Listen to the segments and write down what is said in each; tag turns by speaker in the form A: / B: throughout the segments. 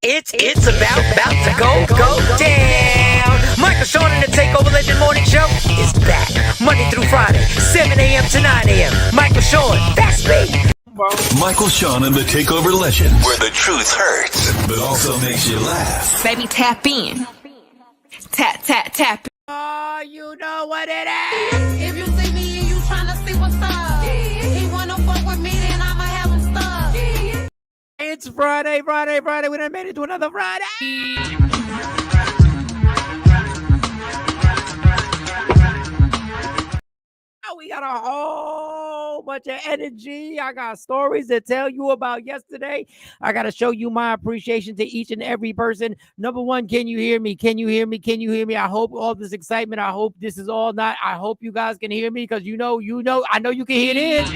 A: It's about to go down. Michael Sean and the Takeover Legend Morning Show is back Monday through Friday, 7 a.m. to 9 a.m. Michael Sean, that's me.
B: Michael Sean and the Takeover Legend, where the truth hurts, but also makes you laugh.
C: Baby, tap in. Tap.
A: Oh, you know what it is.
D: If you see me and you tryna see what's up, he wanna fuck with me, then I'ma have him stuck.
A: It's Friday. We done made it to another Friday. We got a whole bunch of energy. I got stories to tell you about yesterday. I got to show you my appreciation to each and every person. Number one, can you hear me? Can you hear me? I hope all this excitement, I hope this is all not, I hope you guys can hear me because I know you can hear this.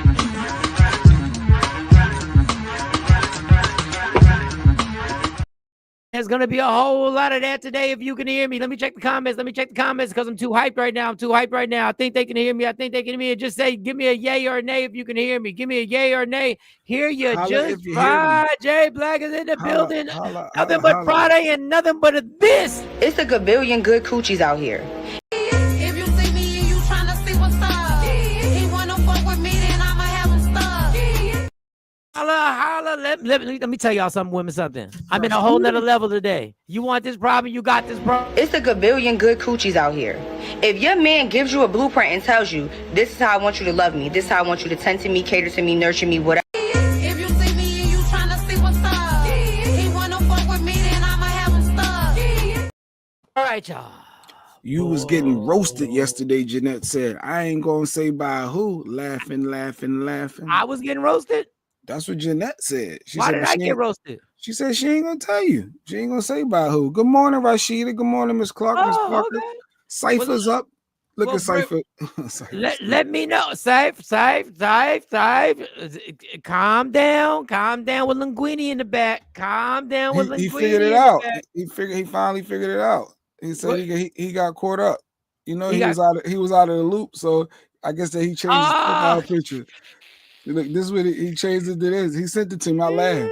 A: There's going to be a whole lot of that today if you can hear me. Let me check the comments because I'm too hyped right now. I think they can hear me. Just say, give me a yay or a nay if you can hear me. Give me a yay or a nay. Hear you just fine. Jay Black is in the building. Nothing but Friday and nothing but this.
E: It's a gabillion good coochies out here.
D: If you see me and you tryna see what's up, he wanna fuck with me, then I'ma have him stuck.
A: Holla. Let me tell y'all something, women, something. I'm in a whole nother level today. You want this problem? You got this problem.
E: It's a gabillion good coochies out here. If your man gives you a blueprint and tells you, this is how I want you to love me, this is how I want you to tend to me, cater to me, nurture me, whatever.
D: If you see me and you tryna see what's up, he wanna fuck with me, then I'ma have him stuck.
A: All right, y'all.
F: You was getting roasted yesterday, Jeanette said. I ain't gonna say by who. Laughing.
A: I was getting roasted?
F: That's what Jeanette said.
A: Why did I get roasted?
F: She said she ain't gonna tell you. She ain't gonna say by who. Good morning, Rashida. Good morning, Miss Clark. Miss Parker.
A: Okay.
F: Cypher's up. Look at Cypher.
A: Let me know. Cypher. Calm down with Linguini in the back.
F: He figured it out. He finally figured it out. He said he got caught up. You know, he was out of the loop. So I guess that he changed his profile picture. Look, this is what he changed it to this. He sent it to me. I laughed.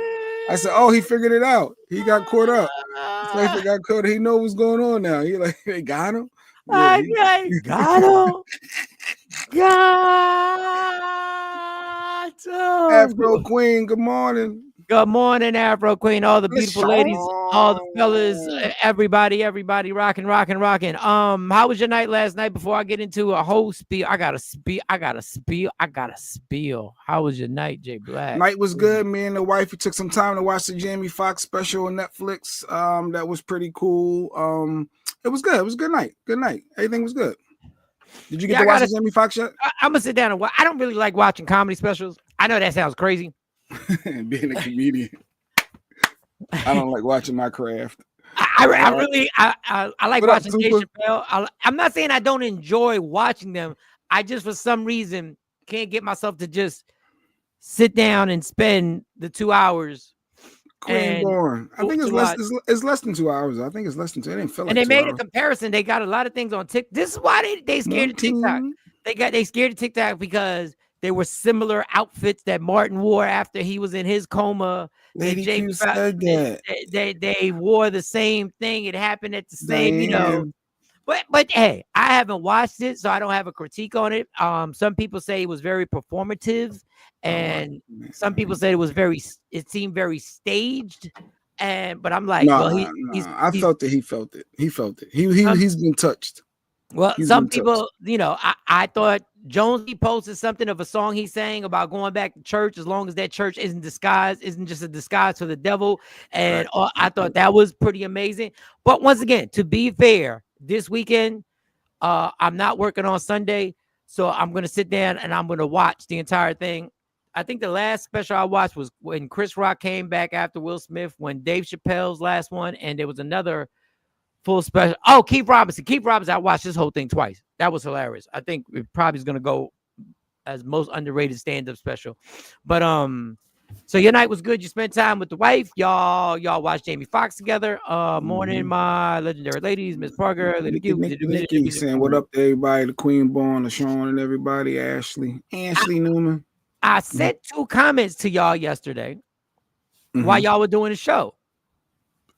F: I said, "Oh, he figured it out. He got caught up. Cypher got caught. He know what's going on now. He like they got him.
A: Yeah, got him.
F: Afro Queen. Good morning.
A: Good morning, Afro Queen. All the beautiful ladies, all the fellas, everybody rocking. How was your night last night? Before I get into a whole spiel, I gotta spiel. How was your night, Jay Black?
F: Night was good. Me and the wife, we took some time to watch the Jamie Foxx special on Netflix. That was pretty cool. It was good. It was a good night. Good night. Everything was good. Did you get to watch the Jamie Foxx yet?
A: I'm gonna sit down and watch. I don't really like watching comedy specials. I know that sounds crazy.
F: Being a comedian, I don't like watching my craft.
A: I like watching Dave Chappelle. I'm not saying I don't enjoy watching them. I just, for some reason, can't get myself to just sit down and spend the 2 hours.
F: Queen born. I think it's less than 2 hours. I think it's less than 2. It didn't feel like.
A: And they made
F: hours.
A: A comparison. They got a lot of things on TikTok. This is why they scared of TikTok. They scared of TikTok because they were similar outfits that Martin wore after he was in his coma.
F: Lady Q said that.
A: They wore the same thing. It happened at the same, you know. But hey, I haven't watched it, so I don't have a critique on it. Some people say it was very performative, and some people said it seemed very staged. But I'm like,
F: I felt it. He felt it. He's been touched.
A: Well, some people, you know, I thought Jonesy posted something of a song he sang about going back to church as long as that church isn't just a disguise for the devil. And I thought that was pretty amazing. But once again, to be fair, this weekend, I'm not working on Sunday. So I'm going to sit down and I'm going to watch the entire thing. I think the last special I watched was when Chris Rock came back after Will Smith, when Dave Chappelle's last one. And there was another full special. Oh, Keith Robinson. I watched this whole thing twice. That was hilarious. I think it probably is going to go as most underrated stand-up special. But so your night was good. You spent time with the wife. Y'all watched Jamie Foxx together. Morning, my legendary ladies, Miss Parker, Lady
F: Nikki saying what up to everybody, the Queen Born, the Sean and everybody, Ashley Newman.
A: I sent 2 comments to y'all yesterday while y'all were doing the show.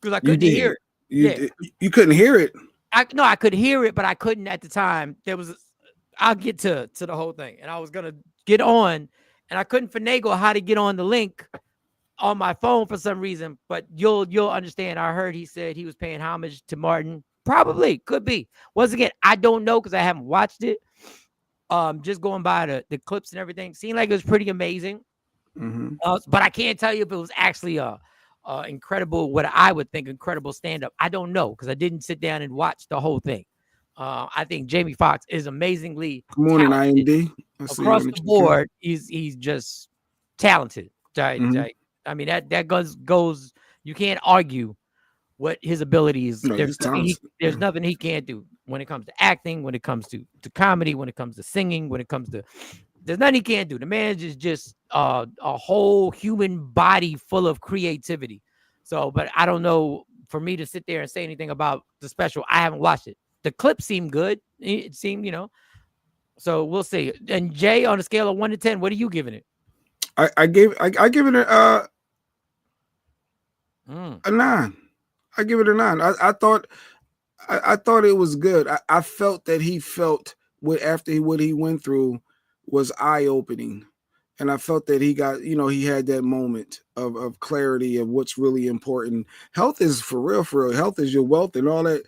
A: because I couldn't hear it.
F: You couldn't hear it.
A: I could hear it, but I couldn't at the time. I'll get to the whole thing, and I was gonna get on, and I couldn't finagle how to get on the link on my phone for some reason. But you'll understand. I heard he said he was paying homage to Martin. Probably could be. Once again, I don't know because I haven't watched it. Just going by the clips and everything, seemed like it was pretty amazing. But I can't tell you if it was actually a incredible, what I would think incredible stand-up. I don't know because I didn't sit down and watch the whole thing. I think Jamie Foxx is amazingly
F: talented. IMD.
A: Across the board. He's just talented. I mean that goes. You can't argue what his ability is.
F: No,
A: there's nothing he can't do when it comes to acting, when it comes to comedy, when it comes to singing, when it comes to. There's nothing he can't do. The man is just a whole human body full of creativity. So, but I don't know for me to sit there and say anything about the special. I haven't watched it. The clip seemed good. It seemed, so we'll see. And Jay, on a scale of 1 to 10, what are you giving it?
F: I give it a 9. I give it a 9. I thought it was good. I felt that he felt after what he went through was eye-opening, and I felt that he got, he had that moment of clarity of what's really important. Health is for real. Health is your wealth, and all that,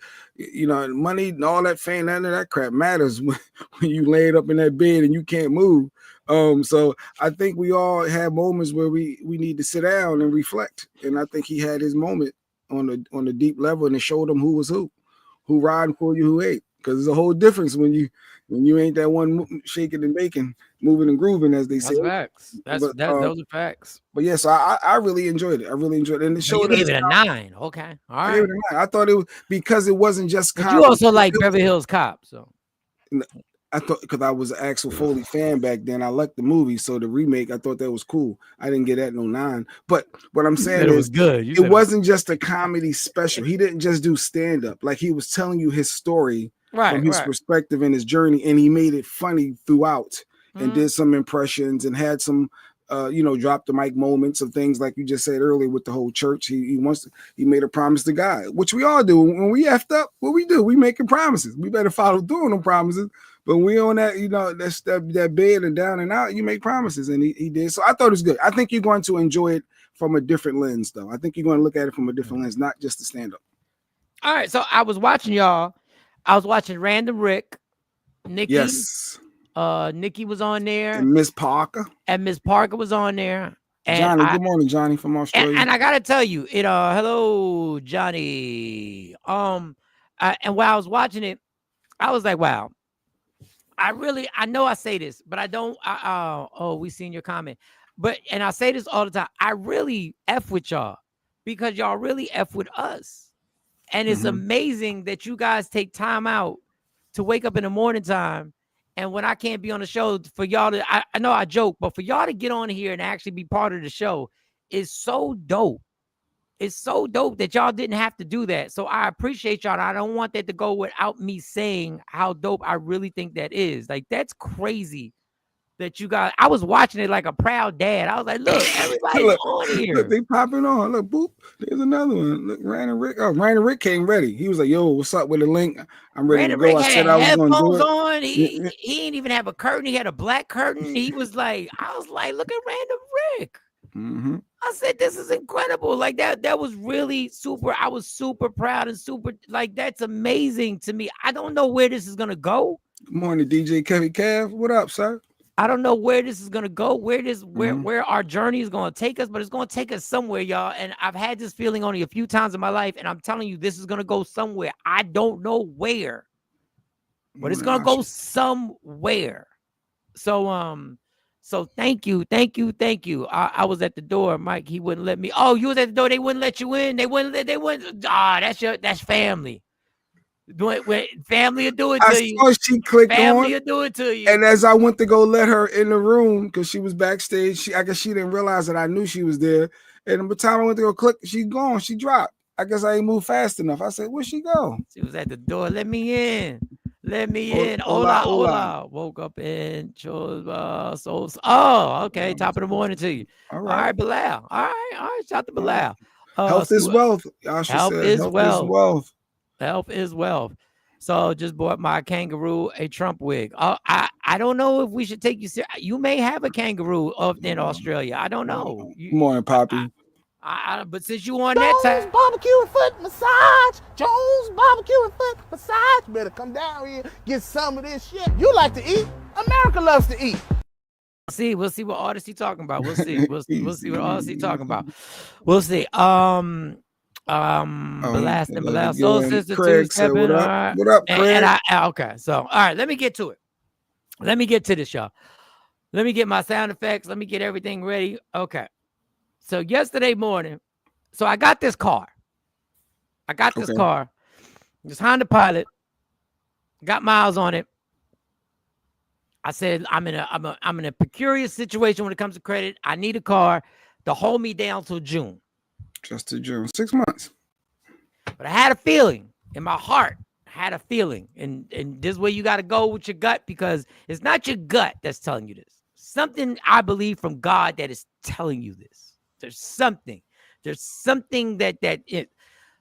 F: money and all that fame, none of that crap matters when you laid up in that bed and you can't move. So I think we all have moments where we need to sit down and reflect, and I think he had his moment on the deep level, and it showed him who was who riding for you, who ain't. Because there's a whole difference when you ain't that one shaking and baking, moving and grooving, as they say.
A: Facts. Those are facts.
F: But yes, I really enjoyed it. And it showed.
A: You gave it a 9. Okay, all right.
F: I gave it a 9. I thought it was because it wasn't just.
A: But you also like Beverly Hills Cop, so.
F: I thought because I was an Axel Foley fan back then, I liked the movie, so the remake, I thought that was cool. I didn't get that no 9, but what I'm saying is,
A: it was good.
F: It wasn't just a comedy special. He didn't just do stand up; like he was telling you his story from his perspective and his journey, and he made it funny throughout, and did some impressions and had some, drop the mic moments of things like you just said earlier with the whole church. He made a promise to God, which we all do when we effed up. What we do, we making promises. We better follow through on them promises. But we on that, that bed and down and out, you make promises, and he did. So I thought it was good. I think you're going to enjoy it from a different lens, though. I think you're going to look at it from a different lens, not just the stand-up.
A: All right, so I was watching y'all. I was watching Random Rick, Nikki.
F: Yes.
A: Nikki was on there.
F: And Miss Parker.
A: And Miss Parker was on there. And
F: Johnny, good morning, Johnny from Australia.
A: And I gotta tell you, hello, Johnny. And while I was watching it, I was like, wow. I know I say this, but I don't. We seen your comment, and I say this all the time. I really F with y'all because y'all really F with us, and it's amazing that you guys take time out to wake up in the morning time, and when I can't be on the show, for y'all to. I know I joke, but for y'all to get on here and actually be part of the show is so dope. It's so dope that y'all didn't have to do that. So I appreciate y'all. I don't want that to go without me saying how dope I really think that is. Like, that's crazy that you guys. I was watching it like a proud dad. I was like, look, everybody's on here.
F: Look, they popping on. Look, boop. There's another one. Look, Random Rick. Oh, Random Rick came ready. He was like, yo, what's up with the link? I'm ready to go.
A: Rick
F: I said I was going to do it.
A: On. He didn't even have a curtain. He had a black curtain. He was like, I was like, look at Random Rick. I said, this is incredible. Like that was really super. I was super proud and super, like, that's amazing to me. I don't know where this is going to go.
F: Good morning, DJ Kevin Cav. What up, sir?
A: I don't know where this is going to go, where our journey is going to take us, but it's going to take us somewhere, y'all. And I've had this feeling only a few times in my life. And I'm telling you, this is going to go somewhere. I don't know where, but it's going to go somewhere. So thank you. I was at the door, Mike. He wouldn't let me. Oh, you was at the door. They wouldn't let you in. They wouldn't. That's family. Family will do it to you.
F: I saw she clicked
A: family will do it to you.
F: And as I went to go let her in the room because she was backstage, I guess she didn't realize that I knew she was there. And by the time I went to go click, she's gone. She dropped. I guess I ain't moved fast enough. I said, where'd she go?
A: She was at the door. Let me in. Hola. Woke up and chose okay. Top of the morning to you. All right, Bilal. All right. Shout out to Bilal.
F: Health is wealth. Y'all should
A: Health
F: say
A: is
F: health is
A: wealth.
F: wealth.
A: Health is wealth. So just bought my kangaroo a Trump wig. I don't know if we should take you serious. You may have a kangaroo up in Australia. I don't know.
F: Morning, Poppy.
A: But since you on that
G: Jones barbecue and foot massage. Jones barbecue and foot massage. Better come down here, get some of this shit. You like to eat. America loves to eat.
A: We'll see what artist he talking about. We'll see what artist he talking about. We'll see. Blast Soul Sister
F: Craig
A: 27.
F: what up?
A: Right.
F: What up, Craig?
A: Okay. So all right, let me get to it. Let me get to this, y'all. Let me get my sound effects. Let me get everything ready. Okay. So yesterday morning, so I got this car. This Honda Pilot. Got miles on it. I said I'm in a precarious situation when it comes to credit. I need a car to hold me down till June.
F: Just to June, 6 months.
A: But I had a feeling in my heart. And this is where you got to go with your gut, because it's not your gut that's telling you this. Something I believe from God that is telling you this. There's something that it.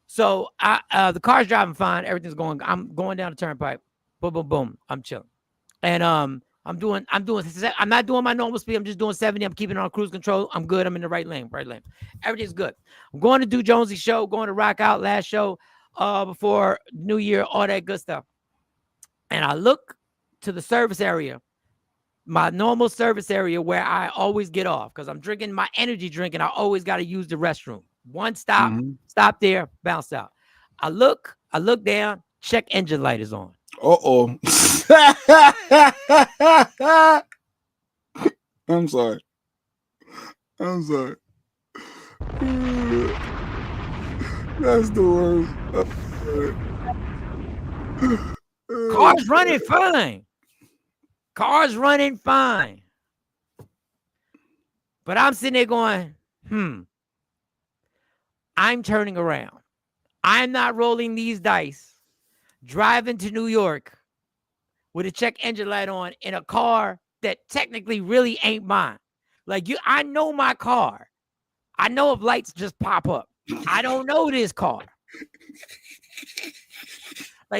A: So the car's driving fine. Everything's going. I'm going down the turnpike. Boom, boom, boom. I'm chilling. And I'm not doing my normal speed. I'm just doing 70. I'm keeping it on cruise control. I'm good. I'm in the right lane. Everything's good. I'm going to do Jonesy's show, going to rock out last show before New Year, all that good stuff. And I look to the service area, my normal service area where I always get off, because I'm drinking my energy drink and I always got to use the restroom. One stop, stop there, bounce out. I look down, check engine light is on.
F: Uh-oh. I'm sorry. That's the worst.
A: Car's running fine. But I'm sitting there going, I'm turning around. I'm not rolling these dice, driving to New York with a check engine light on in a car that technically really ain't mine. I know my car. I know if lights just pop up. I don't know this car.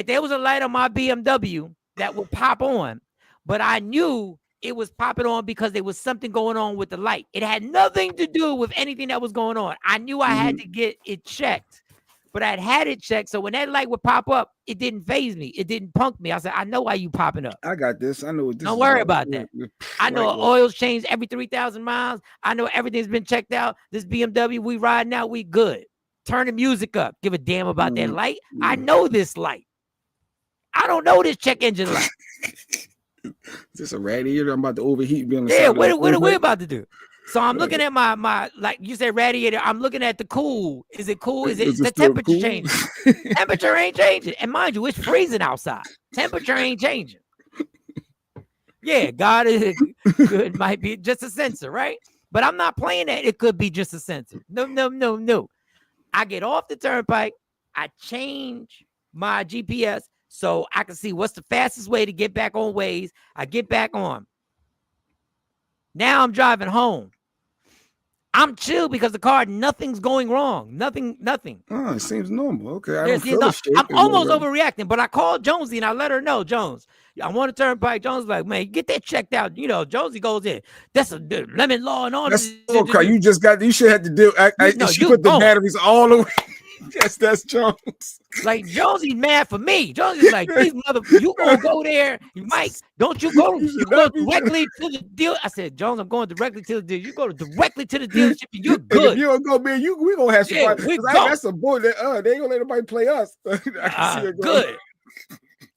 A: There was a light on my BMW that would pop on, but I knew it was popping on because there was something going on with the light. It had nothing to do with anything that was going on. I knew I had to get it checked, but I'd had it checked. So when that light would pop up, it didn't phase me. It didn't punk me. I said, I know why you popping up.
F: I got this. I know what this
A: Don't worry about that. I know oil's changed every 3,000 miles. I know everything's been checked out. This BMW, we riding out, we good. Turn the music up. Give a damn about that light. I know this light. I don't know this check engine light.
F: Is this a radiator? I'm about to overheat.
A: Yeah, what are we about to do? So I'm looking at my like you said, radiator. I'm looking at the cool. Is it cool? Is the temperature changing? Temperature ain't changing. And mind you, it's freezing outside. Temperature ain't changing. Yeah, God is good. Might be just a sensor, right? But I'm not playing that. It could be just a sensor. No. I get off the turnpike. I change my GPS so I can see what's the fastest way to get back on Waze. I get back on. Now I'm driving home. I'm chill because the car, nothing's going wrong. Nothing.
F: Oh, it seems normal. Okay.
A: I'm almost overreacting, but I called Jonesy and I let her know, Jones, I want to turnpike. Jones like, man, get that checked out. You know, Jonesy goes in. That's a lemon law and all.
F: That's okay. You should have to do. She put the batteries all the way. Yes, that's Jones.
A: Like Jonesy's mad for me. Jonesy's like, these you gonna go there, Mike? Don't you go? You go directly to the deal. I said, Jones, I'm going directly to the deal. You go directly to the dealership, and you're good.
F: And if you don't go, man, we gonna have some.
A: Yeah,
F: that's a boy. They ain't gonna let anybody play us.
A: Good.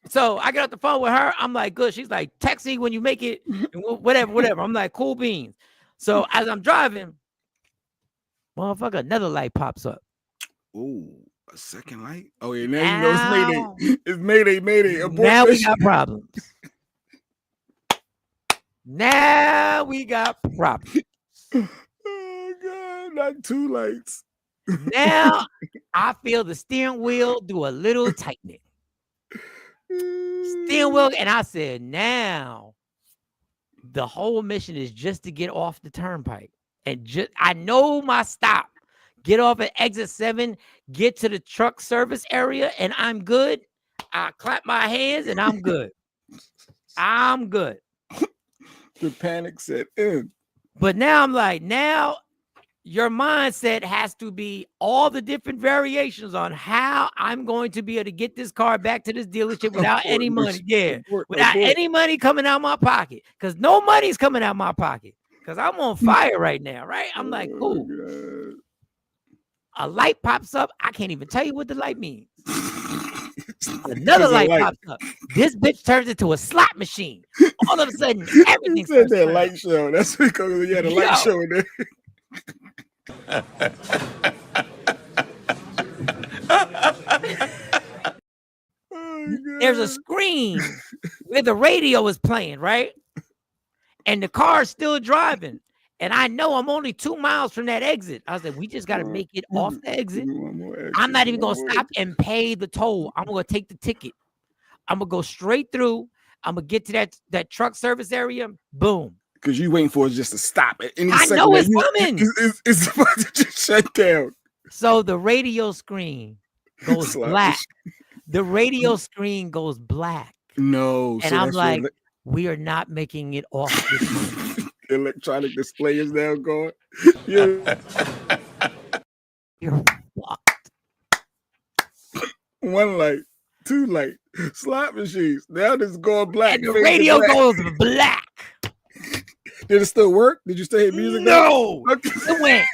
A: So I get off the phone with her. I'm like, good. She's like, text me when you make it. Whatever. I'm like, cool beans. So as I'm driving, motherfucker, another light pops up.
F: Oh, a second light? Oh, yeah, now you know it's Mayday. It's Mayday.
A: Now we got problems.
F: Oh, God, not two lights.
A: Now I feel the steering wheel do a little tightening. Steering wheel, and I said, now the whole mission is just to get off the turnpike. And I know my stop. get off at exit 7, get to the truck service area, and I'm good. I clap my hands and I'm good. I'm good.
F: The panic set in.
A: But now I'm like, now your mindset has to be all the different variations on how I'm going to be able to get this car back to this dealership without any money. Yeah, without any money coming out my pocket. Because no money's coming out my pocket. Because I'm on fire right now, right? I'm like, cool. A light pops up. I can't even tell you what the light means. Another light pops up. This bitch turns into a slot machine. All of a sudden, everything
F: said that light show. That's because you had a light show in there.
A: There's a screen where the radio is playing, right? And the car's still driving. And I know I'm only 2 miles from that exit. I was like, we just got to make it off the exit. I'm not even going to stop and pay the toll. I'm going to take the ticket. I'm going to go straight through. I'm going to get to that truck service area. Boom.
F: Because you waiting for it just to stop at any second.
A: I know it's coming.
F: It's about to just shut down.
A: So the radio screen goes black. The radio screen goes black.
F: No.
A: And I'm like, we are not making it off this
F: electronic display is now gone. You're fucked. 1 light, 2 light, slot machines. Now this going black.
A: And the radio goes black.
F: Did it still work? Did you still hear music?
A: No.
F: Okay.
A: It went.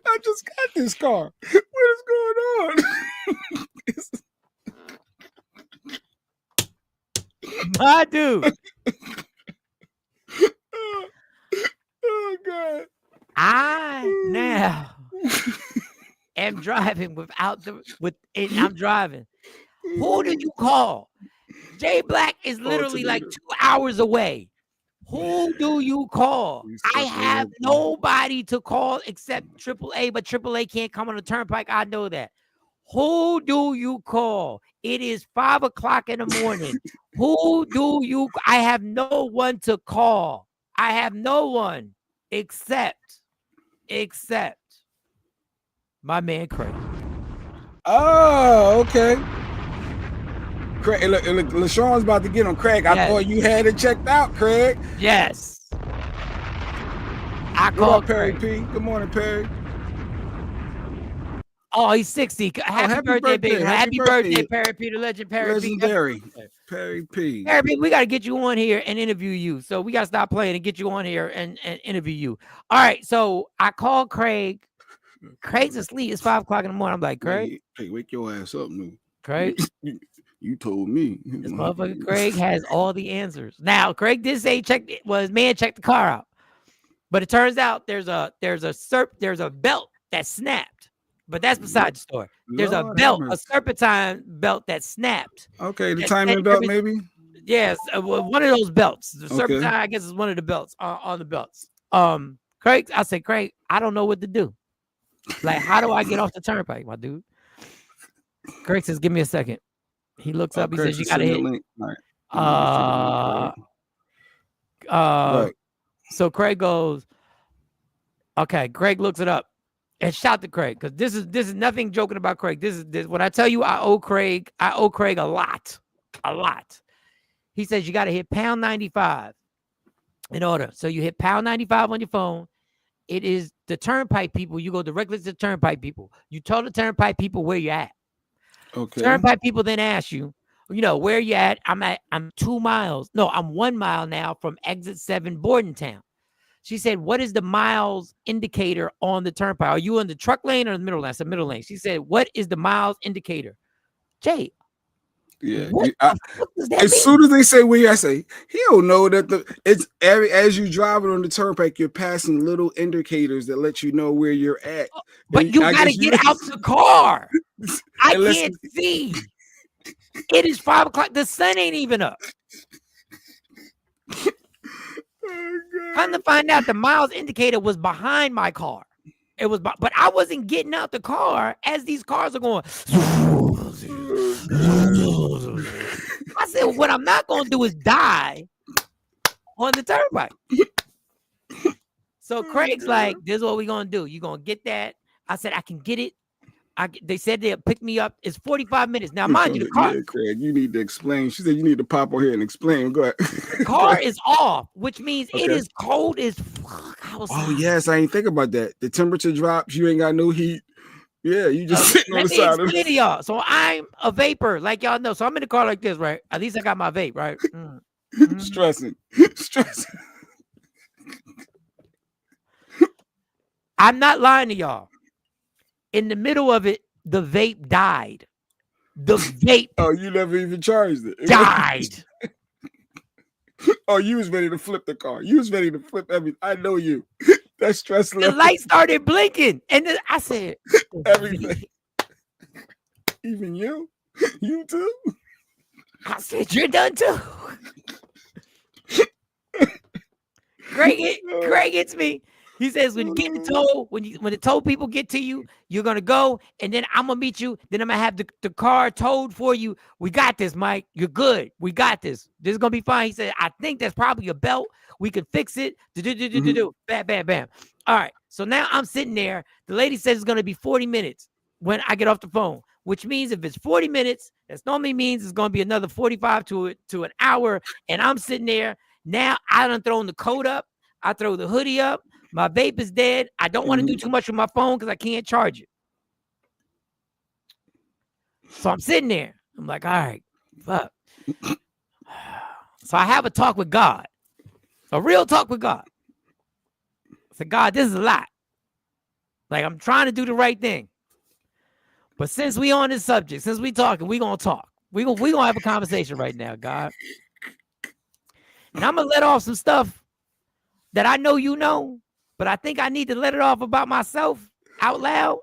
F: I just got this car. What is going on?
A: My dude.
F: Oh God.
A: I now am driving I'm driving. Who do you call? Jay Black is literally like 2 hours away. Who do you call? I have nobody to call except AAA, but AAA can't come on the turnpike. I know that. Who do you call? It is 5 o'clock in the morning. Who do you? I have no one to call. I have no one except my man Craig.
F: Oh, okay. Craig, look, LaShawn's about to get on Craig. I thought you had it checked out, Craig.
A: Yes. I called
F: Perry P. Good morning, Perry.
A: Oh, he's 60. Happy birthday, baby. Happy birthday, Perry P, the legend, Perry
F: Legendary. Perry P.
A: Perry P, we got to get you on here and interview you. So we got to stop playing and get you on here and interview you. All right. So I called Craig. Craig's asleep. It's 5 o'clock in the morning. I'm like, Craig.
F: Hey, wake your ass up, man.
A: Craig.
F: You told me.
A: This motherfucker Craig has all the answers. Now, Craig did say his man checked the car out. But it turns out there's a belt that snapped. But that's beside the story. There's a belt, a serpentine belt that snapped.
F: Okay, the timing belt, maybe?
A: Yes, one of those belts. The serpentine, I guess, is one of the belts on the belts. Craig, I said, Craig, I don't know what to do. Like, how do I get off the turnpike, my dude? Craig says, give me a second. He looks up. He says, you got to hit. Right. So Craig goes, okay. Craig looks it up. And shout to Craig, because this is nothing joking about Craig. This when I tell you I owe Craig a lot. He says you got to hit pound 95 in order. So you hit pound 95 on your phone. It is the turnpike people. You go directly to the turnpike people. You tell the turnpike people where you're at.
F: Okay.
A: Turnpike people then ask you, where you at? I'm 2 miles. No, I'm 1 mile now from exit 7 Bordentown. She said, what is the miles indicator on the turnpike? Are you in the truck lane or the middle lane? I said, middle lane. She said, what is the miles indicator? Jay.
F: Yeah.
A: As
F: soon as they say where I say, he don't know that as you driving on the turnpike, you're passing little indicators that let you know where you're at.
A: But you got to get out the car. I can't see. It is 5 o'clock. The sun ain't even up. Come to find out, the miles indicator was behind my car. It was, but I wasn't getting out the car as these cars are going. I said, what I'm not going to do is die on the turnpike. So Craig's like, this is what we're going to do. You're going to get that. I said, I can get it. They said they'll pick me up. It's 45 minutes. Now, mind you, the car.
F: Yeah, Craig, you need to explain. She said you need to pop on here and explain. Go ahead.
A: The car is off, which means it is cold as fuck.
F: Yes, I ain't think about that. The temperature drops. You ain't got no heat. Yeah, you just sitting on the side of
A: it. Y'all. So I'm a vapor, like y'all know. So I'm in the car like this, right? At least I got my vape, right?
F: Stressing.
A: I'm not lying to y'all. In the middle of it, the vape died. The vape.
F: Oh, you never even charged it.
A: Died.
F: Oh, you was ready to flip the car. You was ready to flip everything. I know you. That stress level.
A: The light started blinking, and then I said,
F: everything. Even you? You too?
A: I said, you're done too. Greg hits me. He says, when you get the tow, when the tow people get to you, you're gonna go, and then I'm gonna meet you. Then I'm gonna have the car towed for you. We got this, Mike. You're good. We got this. This is gonna be fine. He said, I think that's probably a belt. We can fix it. Bam, bam, bam. All right. So now I'm sitting there. The lady says it's gonna be 40 minutes when I get off the phone, which means if it's 40 minutes, that normally means it's gonna be another 45 to an hour. And I'm sitting there. Now I done thrown the coat up. I throw the hoodie up. My vape is dead. I don't want to do too much with my phone because I can't charge it. So I'm sitting there. I'm like, all right, fuck. So I have a talk with God. A real talk with God. I said, God, this is a lot. Like, I'm trying to do the right thing. But since we on this subject, since we talking, we going to talk. We gonna have a conversation right now, God. And I'm going to let off some stuff that I know you know. But I think I need to let it off about myself out loud.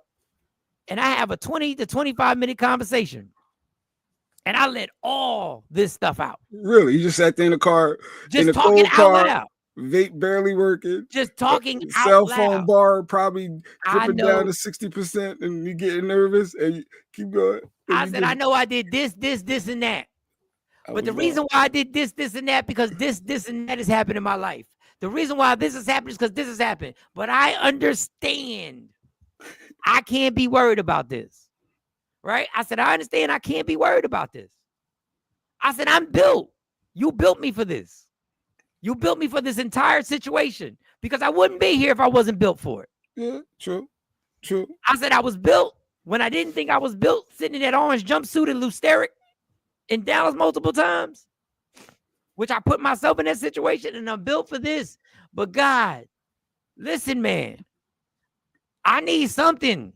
A: And I have a 20 to 25 minute conversation. And I let all this stuff out.
F: Really? You just sat there in the car,
A: just
F: in
A: talking
F: cold car,
A: out loud.
F: Vape barely working.
A: Just talking out
F: cell
A: loud.
F: Phone bar probably dripping down to 60%, and you getting nervous and you keep going.
A: I said, I know I did this, and that. But the reason why I did this, and that, because this, and that has happened in my life. The reason why this has happened is because this has happened. But I understand I can't be worried about this. Right? I said, I understand I can't be worried about this. I said, I'm built. You built me for this. You built me for this entire situation because I wouldn't be here if I wasn't built for it.
F: Yeah, true.
A: I said I was built when I didn't think I was built, sitting in that orange jumpsuit in Lusteric in Dallas multiple times. Which I put myself in that situation and I'm built for this. But God, listen, man, I need something.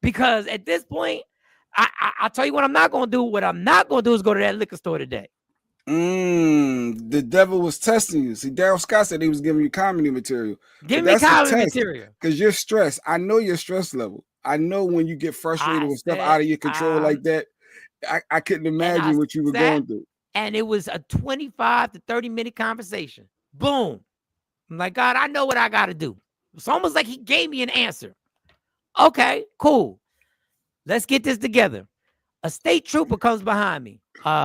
A: Because at this point, I'll tell you what I'm not going to do. What I'm not going to do is go to that liquor store today.
F: The devil was testing you. See, Daryl Scott said he was giving you comedy material.
A: Give me comedy material.
F: Because you're stressed. I know your stress level. I know when you get frustrated with stuff out of your control like that. I couldn't imagine what you were going through.
A: And it was a 25 to 30 minute conversation. Boom. I'm like, God, I know what I got to do. It's almost like he gave me an answer. Okay, cool. Let's get this together. A state trooper comes behind me.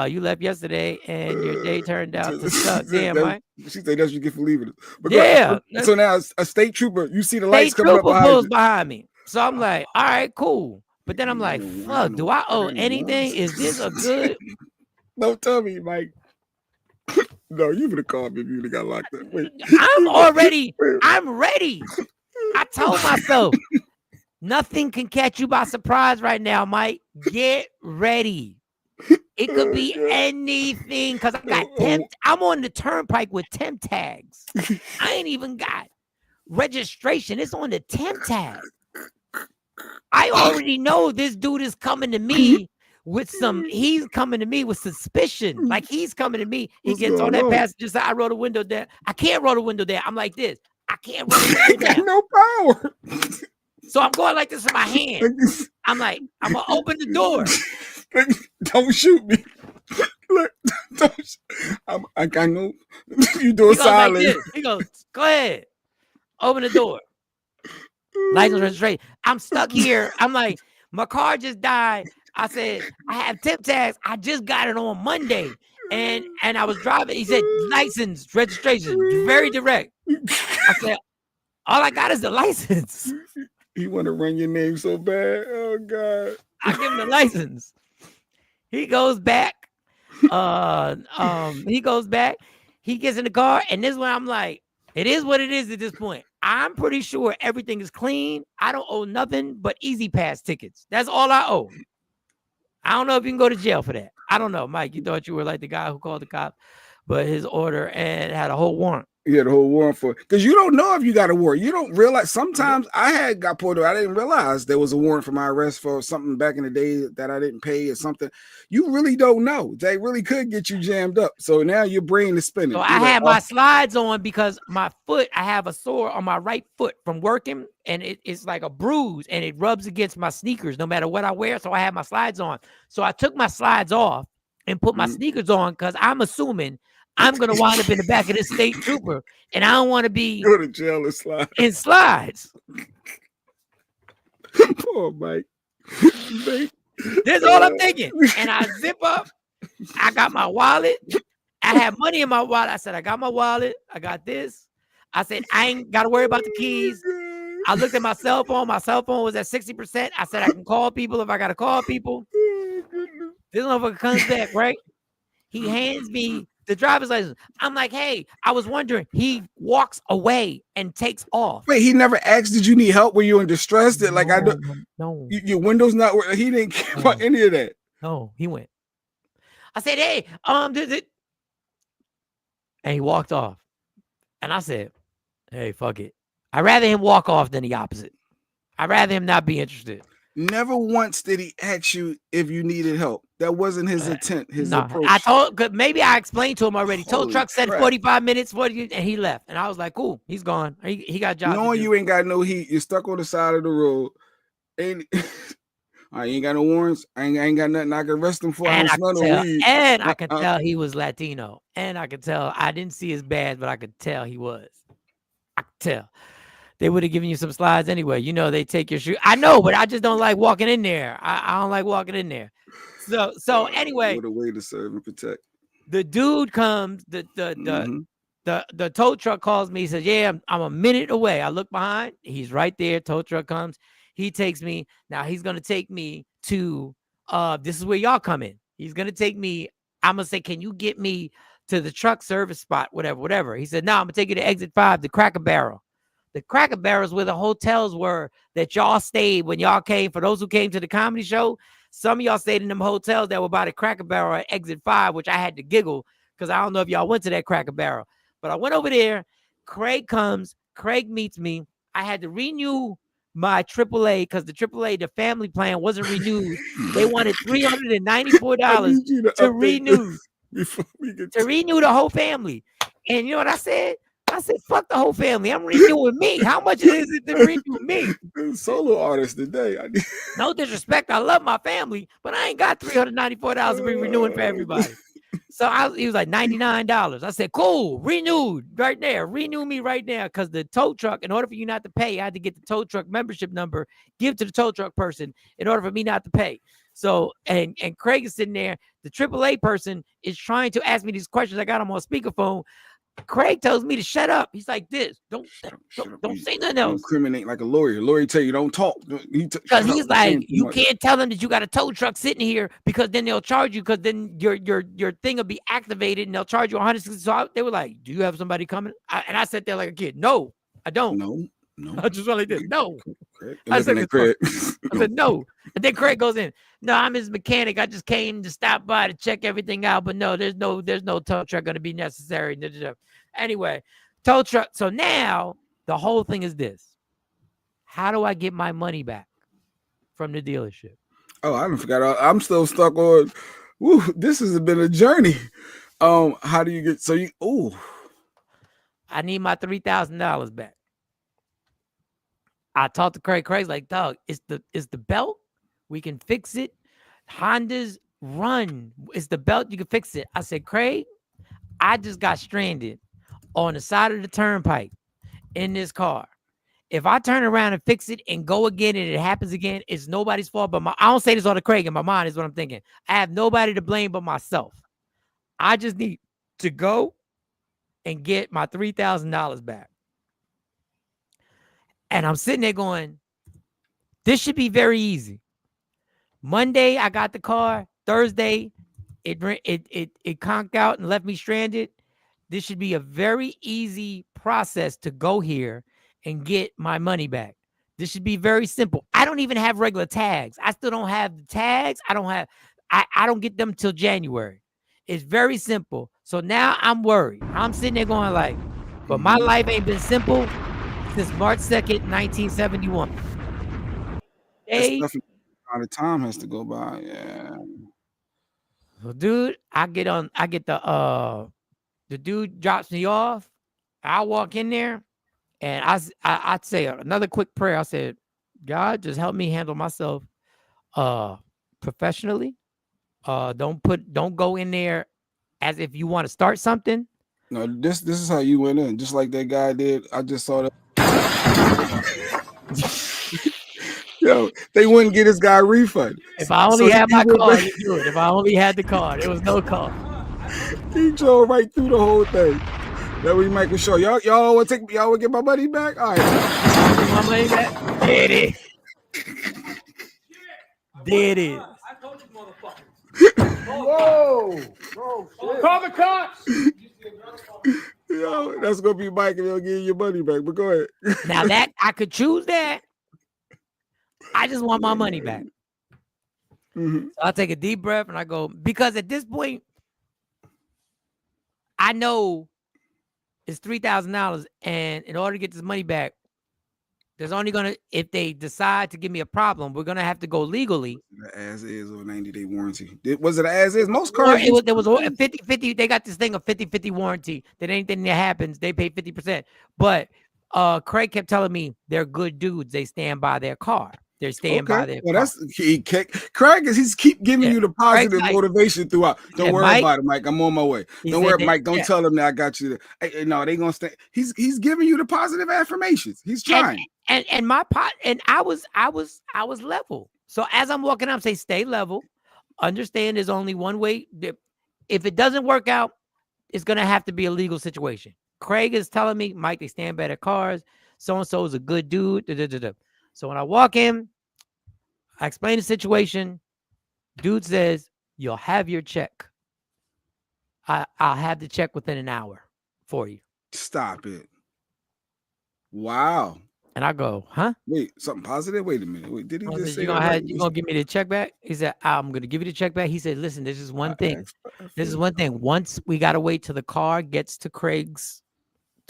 A: You left yesterday and your day turned out to suck. Damn, Mike.
F: She said that's what you get for leaving it. But
A: yeah.
F: So now a state trooper, you see the lights coming up
A: behind me. So I'm like, all right, cool. But then I'm like, fuck, do I owe anything? Is this a good...
F: Don't tell me, Mike. No, you would have called me if you would have got locked up. Wait.
A: I'm ready. I told myself, nothing can catch you by surprise right now, Mike. Get ready. It could be anything because I got I'm on the turnpike with temp tags. I ain't even got registration. It's on the temp tag. I already know this dude is coming to me he's coming to me with suspicion. Like he's coming to me. He gets on that passenger side. I roll the window down. I can't roll the window down. I'm like this. I can't roll the window down.
F: No power.
A: So I'm going like this with my hand. I'm like, I'm going to open the door.
F: Don't shoot me. Look, I know you doing silent.
A: Like he goes, go ahead. Open the door. License registration. I'm stuck here. I'm like, my car just died. I said, I have temp tags. I just got it on Monday. And I was driving. He said, license, registration, very direct. I said, All I got is the license.
F: He want to run your name so bad. Oh God.
A: I give him the license. He goes back. He goes back. He gets in the car, and this is when I'm like, it is what it is at this point. I'm pretty sure everything is clean. I don't owe nothing but Easy Pass tickets. That's all I owe. I don't know if you can go to jail for that. I don't know, Mike. You thought you were like the guy who called the cop, but his order and had a whole warrant.
F: Yeah, the whole warrant for, because you don't know if you got a warrant. You don't realize. Sometimes I got pulled over. I didn't realize there was a warrant for my arrest for something back in the day that I didn't pay or something. You really don't know. They really could get you jammed up. So now your brain is spinning.
A: So I had my slides on because my foot, I have a sore on my right foot from working, and it's like a bruise, and it rubs against my sneakers no matter what I wear. So I had my slides on. So I took my slides off and put my sneakers on because I'm assuming I'm gonna wind up in the back of this state trooper, and I don't want to be
F: go to jail in
A: slides.
F: Poor Mike.
A: That's all I'm thinking. And I zip up. I got my wallet. I had money in my wallet. I said, I got my wallet. I got this. I said, I ain't got to worry about the keys. I looked at my cell phone. My cell phone was at 60%. I said, I can call people if I got to call people. This motherfucker comes back, right? He hands me the driver's license. I'm like, hey, I was wondering. He walks away and takes off.
F: Wait, he never asked, did you need help? Were you in distress? That like, I don't
A: know.
F: Your windows not working. He didn't care about any of that.
A: No, he went. I said, hey, and he walked off. And I said, hey, fuck it. I'd rather him walk off than the opposite. I'd rather him not be interested.
F: Never once did he ask you if you needed help. That wasn't his intent, his approach.
A: I told, maybe I explained to him already. Tow truck said 45 minutes, 40, and he left. And I was like, cool, he's gone. He got jobs.
F: Knowing you ain't got no heat, you're stuck on the side of the road. And I ain't got no warrants. I ain't got nothing I can arrest him for.
A: And I could tell he was Latino. And I could tell, I didn't see his badge, but I could tell he was. I could tell. They would have given you some slides anyway. You know, they take your shoe. I know, but I just don't like walking in there. I don't like walking in there. So anyway.
F: What a way to serve and protect.
A: The dude comes, the tow truck calls me. He says, yeah, I'm a minute away. I look behind. He's right there. Tow truck comes. He takes me. Now he's going to take me to, this is where y'all come in. He's going to take me. I'm going to say, can you get me to the truck service spot? Whatever. He said, no, I'm going to take you to exit 5, the Cracker Barrel. The Cracker Barrel is where the hotels were that y'all stayed when y'all came. For those who came to the comedy show, some of y'all stayed in them hotels that were by the Cracker Barrel at exit 5, which I had to giggle because I don't know if y'all went to that Cracker Barrel. But I went over there. Craig comes. Craig meets me. I had to renew my AAA because the AAA, the family plan, wasn't renewed. They wanted $394 to renew. To renew the whole family. And you know what I said? I said, fuck the whole family. I'm renewing me. How much is it to renew me?
F: Solo artist today.
A: No disrespect. I love my family, but I ain't got $394 to be renewing for everybody. So he was like $99. I said, cool, renewed right there. Renew me right now. Because the tow truck, in order for you not to pay, I had to get the tow truck membership number, give to the tow truck person in order for me not to pay. So, and Craig is sitting there. The AAA person is trying to ask me these questions. I got him on speakerphone. Craig tells me to shut up. He's like this. Don't say nothing else.
F: Incriminate like a lawyer. Lawyer tell you don't talk.
A: Because he's like, you can't tell them that you got a tow truck sitting here because then they'll charge you because then your thing will be activated and they'll charge you $160. So they were like, do you have somebody coming? And I sat there like a kid. No, I don't.
F: No.
A: I just went like this. No.
F: I said
A: no. And then Craig goes in. No, I'm his mechanic. I just came to stop by to check everything out. But no, there's no tow truck going to be necessary. Anyway, tow truck. So now the whole thing is this. How do I get my money back from the dealership?
F: Oh, I forgot. I'm still stuck on. This has been a journey. How do you get? So
A: I need my $3,000 back. I talked to Craig. Craig's like, dog, it's the belt. We can fix it. Hondas run. It's the belt. You can fix it. I said, Craig, I just got stranded on the side of the turnpike in this car. If I turn around and fix it and go again and it happens again, it's nobody's fault. But I don't say this all to Craig. In my mind is what I'm thinking. I have nobody to blame but myself. I just need to go and get my $3,000 back. And I'm sitting there going, this should be very easy. Monday, I got the car. Thursday, it conked out and left me stranded. This should be a very easy process to go here and get my money back. This should be very simple. I don't even have regular tags. I still don't have the tags. I don't get them till January. It's very simple. So now I'm worried. I'm sitting there going like, but my life ain't been simple since March 2nd, 1971.
F: That's definitely a lot of time has to go by. Yeah.
A: So dude, I get the dude drops me off. I walk in there and I'd say another quick prayer. I said, God, just help me handle myself professionally. Don't go in there as if you want to start something.
F: No, this is how you went in, just like that guy did. I just saw that. Yo, they wouldn't get this guy a refund.
A: If I only had my card, you do it. If I only had the card, there was no card.
F: He drove right through the whole thing. That was Michael show. Y'all would take me. Y'all would get my money back. All right,
A: my money back. There it is. There it is.
G: I told you, motherfucker. Whoa! Call the cops.
F: Yo, that's gonna be Mike, and they'll give you your money back. But go ahead.
A: Now that I could choose that, I just want my money back. So I take a deep breath and I go, because at this point, I know it's $3,000, and in order to get this money back, there's only gonna, if they decide to give me a problem, we're gonna have to go legally.
F: As is or 90-day warranty. Was it as is? Most cars.
A: There was a 50-50. They got this thing of 50-50 warranty that anything that happens, they pay 50%. But Craig kept telling me they're good dudes. They stand by their car. They're staying by their car.
F: That's Craig he's keep giving you the positive motivation throughout. Don't worry about it, Mike. I'm on my way. Don't worry, Mike. Don't tell them that I got you. No, they gonna stay. He's giving you the positive affirmations. He's trying.
A: And my pot, and I was level. So as I'm walking out, I'm saying, stay level. Understand there's only one way. If it doesn't work out, it's gonna have to be a legal situation. Craig is telling me, Mike, they stand by their cars. So and so is a good dude. So when I walk in, I explain the situation. Dude says, you'll have your check. I'll have the check within an hour for you.
F: Stop it. Wow.
A: And I go, huh?
F: Wait, something positive? Wait a minute. Wait, did he just say
A: you gonna give me the check back? He said, I'm gonna give you the check back. He said, listen, this is one thing. This is one thing. Once we gotta wait till the car gets to Craig's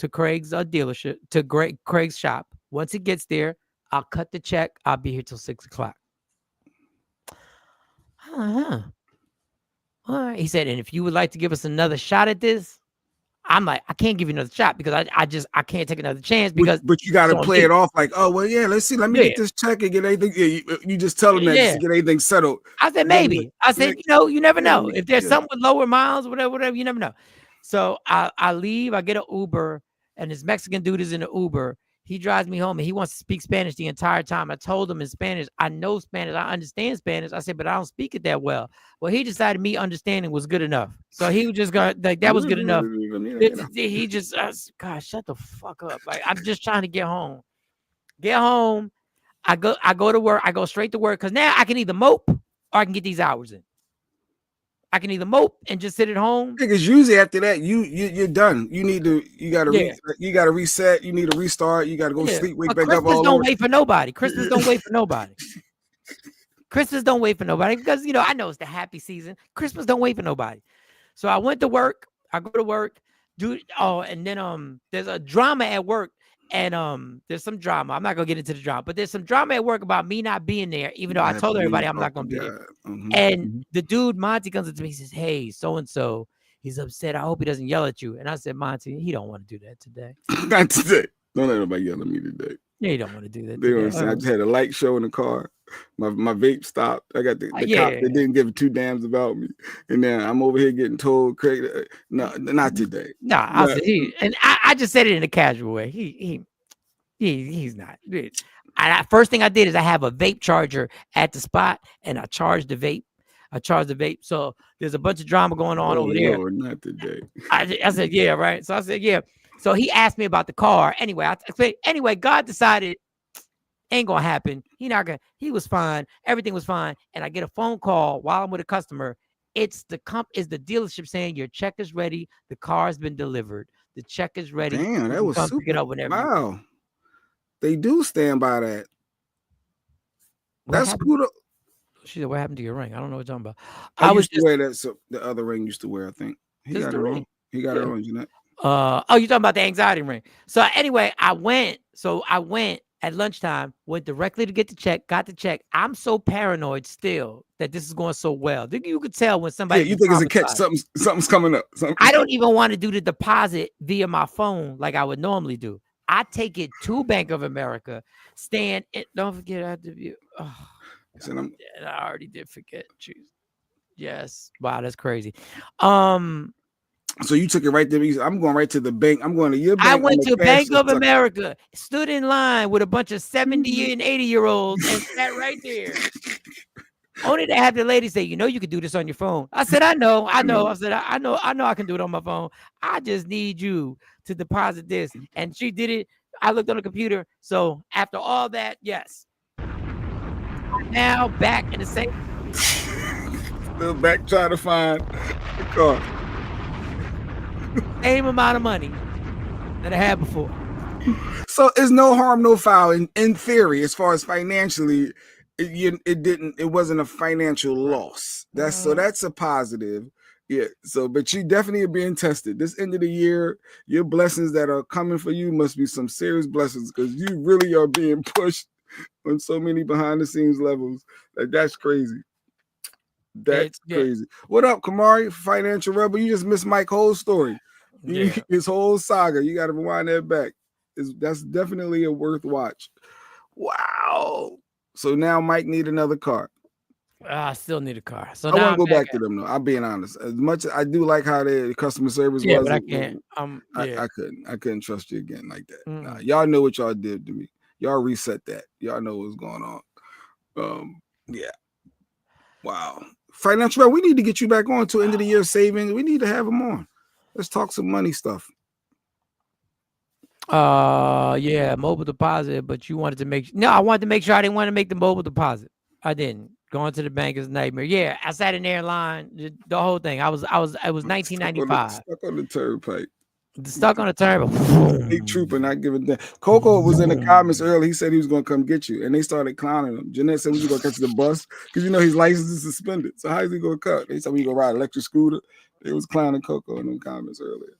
A: dealership, to Craig's shop. Once it gets there, I'll cut the check. I'll be here till 6 o'clock. All right. He said, and if you would like to give us another shot at this, I'm like, I can't give you another shot because I can't take another chance because.
F: But you got to play it off like, oh well, yeah. Let's see. Let me get this check and get anything. You just tell them that just to get anything settled.
A: I said maybe. I said, you never know if there's something with lower miles, whatever. You never know. So I leave. I get an Uber, and this Mexican dude is in the Uber. He drives me home and he wants to speak Spanish the entire time. I told him in Spanish, I know Spanish. I understand Spanish. I said, but I don't speak it that well. Well, he decided me understanding was good enough. So he was just going like, that was good enough. He just, God, shut the fuck up. Like, I'm just trying to get home. Get home. I go to work. I go straight to work because now I can either mope or I can get these hours in. I can either mope and just sit at home.
F: Because usually after that, you're done. You gotta reset. You need to restart. You gotta go sleep, wake back up.
A: Christmas don't wait for nobody. Christmas don't wait for nobody. Christmas don't wait for nobody because I know it's the happy season. Christmas don't wait for nobody. So I went to work. I go to work, and then there's a drama at work. And there's some drama. I'm not gonna get into the drama, but there's some drama at work about me not being there, even though I told everybody I'm not gonna be there. And the dude Monty comes up to me, he says, "Hey, so and so, he's upset. I hope he doesn't yell at you." And I said, "Monty, he don't want to do that today.
F: Not today. Don't let nobody yell at me today.
A: Yeah, he don't want to do that.
F: They don't understand. I just had a light show in the car. My vape stopped. I got the cop that didn't give two damns about me, and then I'm over here getting told, "Craig, no, not today."
A: I just said it in a casual way. He's not. First thing I did is I have a vape charger at the spot, and I charged the vape. So there's a bunch of drama going on over there.
F: Lord, not today.
A: I said, yeah, right. So I said, yeah. So he asked me about the car. Anyway, God decided Ain't gonna happen. He was fine. Everything was fine. And I get a phone call while I'm with a customer. It's the dealership saying your check is ready. The car has been delivered. The check is ready.
F: Damn, that was
A: come
F: super.
A: Pick it up whenever.
F: Wow, they do stand by that. That's cool.
A: She said, "What happened to your ring?" I don't know what you're talking about.
F: I used to wear that. So the other ring used to wear. I think he got it wrong. He got it wrong, Jeanette.
A: Oh, you're talking about the anxiety ring. So anyway, I went at lunchtime, went directly to get the check, got the check. I'm so paranoid still that this is going so well. You could tell when somebody.
F: Yeah, you think it's a catch. Something's coming up.
A: I don't even want to do the deposit via my phone like I would normally do. I take it to Bank of America, don't forget I have to view. Oh, I already did forget. Jeez. Yes. Wow, that's crazy.
F: So you took it right there. I'm going right to the bank. I'm going to your bank.
A: I went to Bank of America, stood in line with a bunch of 70 and 80-year-olds and sat right there. Only to have the lady say, you can do this on your phone. I said, I know. I said, I know I can do it on my phone. I just need you to deposit this. And she did it. I looked on the computer. So after all that, yes. I'm now back in the same.
F: Still back trying to find the car.
A: Same amount of money that I had before.
F: So it's no harm, no foul in theory, as far as financially, it wasn't a financial loss. That's a positive. Yeah. So, but you definitely are being tested. This end of the year, your blessings that are coming for you must be some serious blessings, because you really are being pushed on so many behind the scenes levels. That's crazy. That's crazy. What up, Kamari? Financial Rebel. You just missed Mike's whole story. His whole saga. You got to rewind that back. That's definitely a worth watch. Wow. So now Mike need another car.
A: I still need a car. So
F: I want to go back to them though. I'm being honest. As much as I do like how the customer service was,
A: but I can't.
F: I couldn't trust you again like that. Nah, y'all know what y'all did to me. Y'all reset that. Y'all know what's going on. Yeah. Wow. Financial, we need to get you back on to end of the year savings. We need to have them on. Let's talk some money stuff.
A: Yeah, mobile deposit, but you wanted to I wanted to make sure I didn't want to make the mobile deposit. I didn't. Going to the bank is a nightmare. Yeah, I sat in there in line, the whole thing. It was 1995.
F: Stuck on the turnpike.
A: Stuck on the turnpike.
F: Big trooper, not giving that. Coco was in the comments earlier. He said he was going to come get you, and they started clowning him. Jeanette said, "We you going to catch the bus?" Because his license is suspended. So how is he going to cut? They said, "We going to ride an electric scooter." They was clowning Coco in the comments earlier.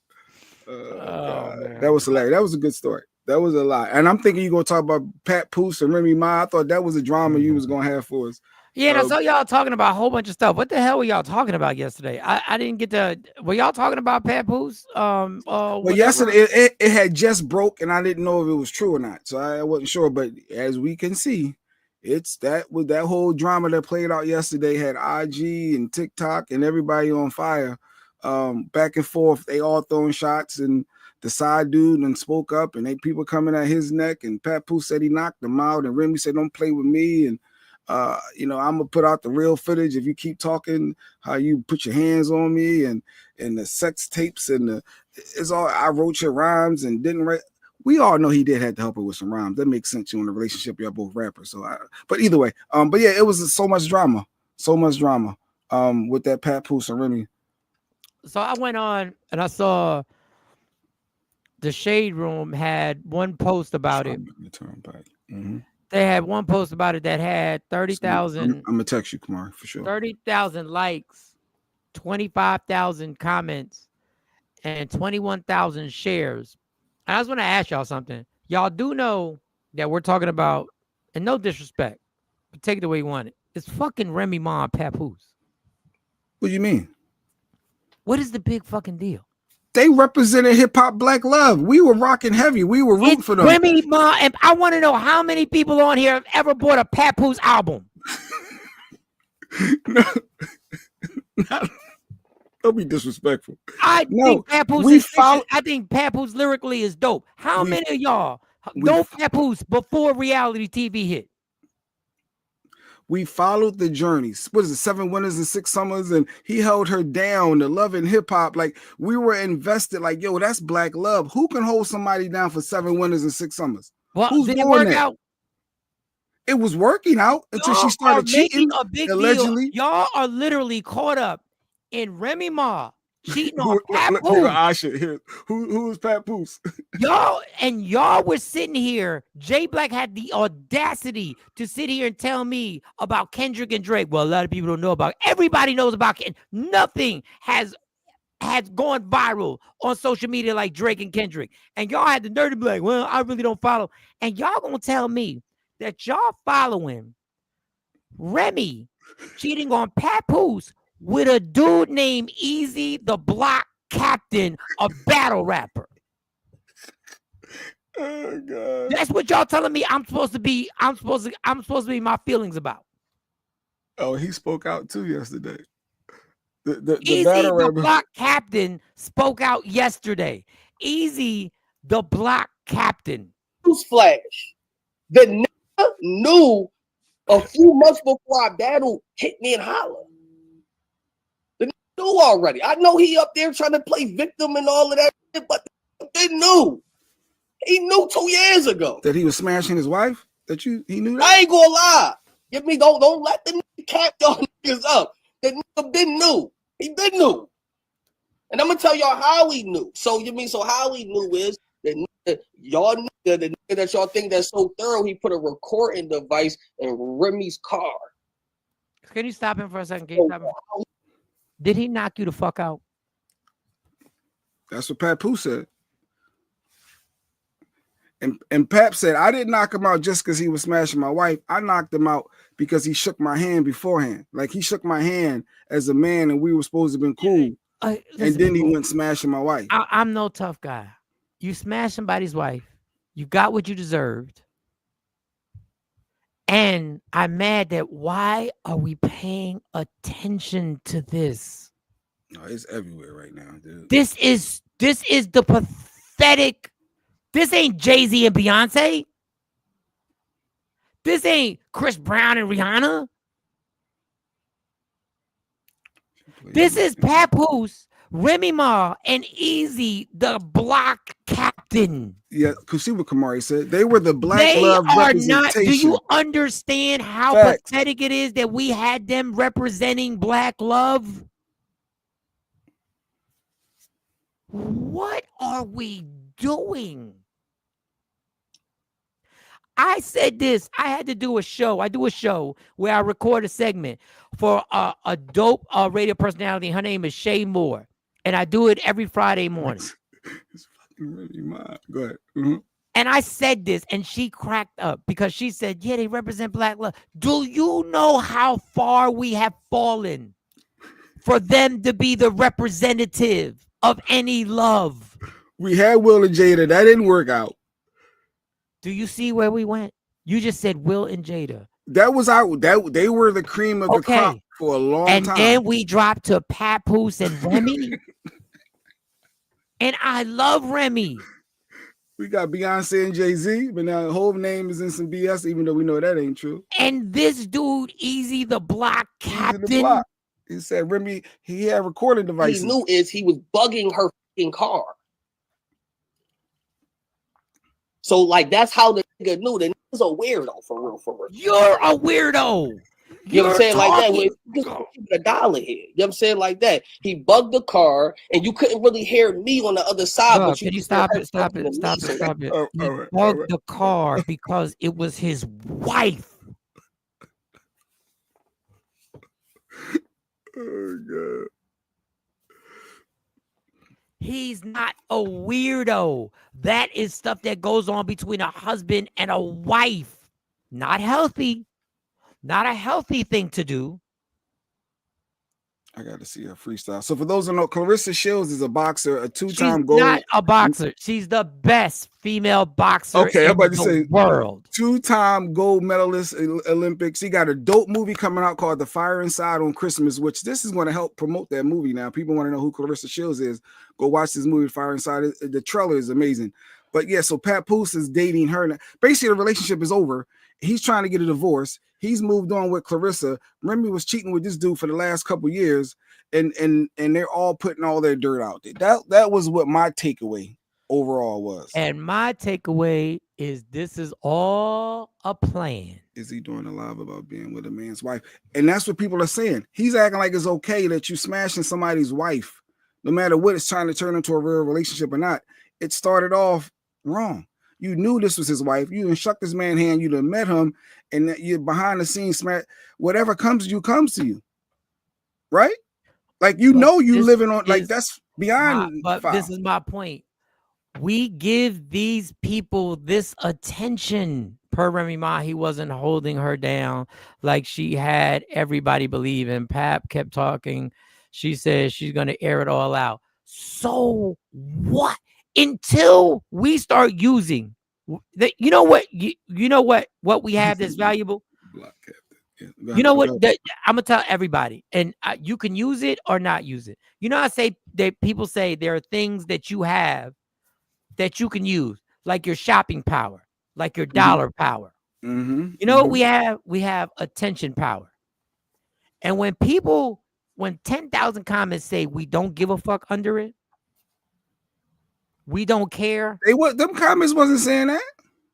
F: That was hilarious. That was a good story. That was a lot. And I'm thinking you're going to talk about Pat Poose and Remy Ma. I thought that was a drama you was going to have for us.
A: Yeah, and I saw y'all talking about a whole bunch of stuff. What the hell were y'all talking about yesterday? I didn't get to. Were y'all talking about Pat Poose?
F: Well, yesterday it had just broke, and I didn't know if it was true or not, so I wasn't sure. But as we can see, it's that whole drama that played out yesterday had IG and TikTok and everybody on fire, back and forth. They all throwing shots, and the side dude and spoke up, and people coming at his neck. And Pat Poose said he knocked him out, and Remy said, "Don't play with me." And I'm gonna put out the real footage if you keep talking how you put your hands on me and the sex tapes and it's all I wrote your rhymes and didn't write. We all know he did have to help her with some rhymes. That makes sense. You in a relationship, you're both rappers. So but either way, but yeah, it was so much drama with that Pat Poose and Remy.
A: So I went on and I saw the Shade Room had one post about it.
F: The Turnpike. Mm-hmm.
A: They had one post about it that had 30,000.
F: I'm gonna text you, Kumar, for sure.
A: 30,000 likes, 25,000 comments, and 21,000 shares. And I just want to ask y'all something. Y'all do know that we're talking about, and no disrespect, but take it the way you want it. It's fucking Remy Ma and Pat Poose.
F: What do you mean?
A: What is the big fucking deal?
F: They represented hip hop black love. We were rocking heavy. We were rooting for them.
A: Remy Ma, and I want to know how many people on here have ever bought a Pat Poose album.
F: No, don't be disrespectful.
A: I think Pat Poose lyrically is dope. How many of y'all know Pat Poose before reality TV hit?
F: We followed the journeys. What is it? 7 winters and 6 summers, and he held her down. The love in hip hop, like we were invested. Like, yo, that's black love. Who can hold somebody down for 7 winters and 6 summers?
A: Well, did it work out?
F: It was working out until she started cheating.
A: A big
F: allegedly.
A: Deal. Y'all are literally caught up in Remy Ma cheating on Papoose.
F: Who is Papoose?
A: Y'all were sitting here. Jay Black had the audacity to sit here and tell me about Kendrick and Drake. Well, a lot of people don't know about. Everybody knows about Kendrick. Nothing has gone viral on social media like Drake and Kendrick. And y'all had the nerve to be like, well, I really don't follow. And y'all gonna tell me that y'all following Remy cheating on Papoose with a dude named Easy the Block Captain, a battle rapper.
F: Oh God.
A: That's what y'all telling me I'm supposed to be my feelings about.
F: Oh, he spoke out too yesterday. The
A: Easy
F: battle
A: the
F: rapper.
A: Block Captain spoke out yesterday. Easy the Block Captain.
H: Newsflash. The nigga knew a few months before I battled Hit Me and Holler. The nigga knew already. I know he up there trying to play victim and all of that shit, but they knew. He knew 2 years ago
F: that he was smashing his wife. He knew that.
H: I ain't gonna lie. Give me don't let the nigga cap y'all niggas up. The nigga been knew. He been knew. And I'm gonna tell y'all how he knew. So how he knew is that y'all nigga, the nigga that y'all think that's so thorough, he put a recording device in Remy's car.
A: Can you stop him for a second? Can you stop him? Did he knock you the fuck out?
F: That's what Papoose said. And Pap said, I didn't knock him out just because he was smashing my wife. I knocked him out because he shook my hand beforehand. Like he shook my hand as a man and we were supposed to have been cool. And then he went smashing my wife.
A: I'm no tough guy. You smashed somebody's wife. You got what you deserved. And I'm mad that why are we paying attention to this?
F: No, it's everywhere right now, dude.
A: This is the pathetic. This ain't Jay-Z and Beyonce. This ain't Chris Brown and Rihanna. This is Papoose, Remy Ma, and Easy the Block Captain.
F: Yeah, because see what Kamari said. They were the Black Love representation.
A: Do you understand how pathetic it is that we had them representing Black Love? What are we doing? I said this. I had to do a show. I do a show where I record a segment for a dope radio personality. Her name is Shay Moore. And I do it every Friday morning.
F: It's fucking really mad. Go ahead. Mm-hmm.
A: And I said this, and she cracked up because she said, yeah, they represent Black love. Do you know how far we have fallen for them to be the representative of any love?
F: We had Will and Jada. That didn't work out.
A: Do you see where we went? You just said Will and Jada.
F: That was out. They were the cream of the crop for a long time.
A: And then we dropped to Papoose and Remy. And I love Remy.
F: We got Beyonce and Jay-Z, but now the whole name is in some BS, even though we know that ain't true.
A: And this dude, Easy the Block Captain.
F: He said Remy, he had recording devices.
H: He knew he was bugging her fucking car. So, like, that's how the nigga knew. The nigga's a weirdo, for real.
A: You're a weirdo.
H: You know what I'm saying? Like that. Just keep $1 here. You know what I'm saying? Like that. He bugged the car, and you couldn't really hear me on the other side.
A: But can you stop it? Stop it. He bugged the car because it was his wife.
F: Oh, God.
A: He's not a weirdo. That is stuff that goes on between a husband and a wife. Not healthy. Not a healthy thing to do.
F: I got to see her freestyle. So for those who know, Clarissa Shields is a boxer, a two-time
A: She's
F: gold.
A: Not a boxer. She's the best female boxer in the world.
F: Two-time gold medalist in Olympics. She got a dope movie coming out called The Fire Inside on Christmas, which this is going to help promote that movie now. People want to know who Clarissa Shields is. Go watch this movie, Fire Inside. The trailer is amazing. But yeah, so Papoose is dating her. Basically, the relationship is over. He's trying to get a divorce. He's moved on with Clarissa. Remy was cheating with this dude for the last couple years, and they're all putting all their dirt out there. That was what my takeaway overall was.
A: And my takeaway is this is all a plan.
F: is he doing a live about being with a man's wife? And that's what people are saying. He's acting like it's okay that you smashing somebody's wife, no matter what it's trying to turn into a real relationship or not. It started off wrong. You knew this was his wife. You done shook this man's hand. You done met him, and you're behind the scenes. Whatever comes to you comes to you, right? Like you know you living on like that's beyond.
A: But this is my point. We give these people this attention. Per Remy Ma, he wasn't holding her down like she had everybody believe. And Pap kept talking. She said she's going to air it all out. So what? Until we start using, you know what? You know what we have that's valuable? You know what? I'm gonna tell everybody, and you can use it or not use it. You know, I say that people say there are things that you have that you can use, like your shopping power, like your dollar power. You know what we have? We have attention power. And when 10,000 comments say we don't give a fuck under it, we don't care.
F: Them comments wasn't saying that.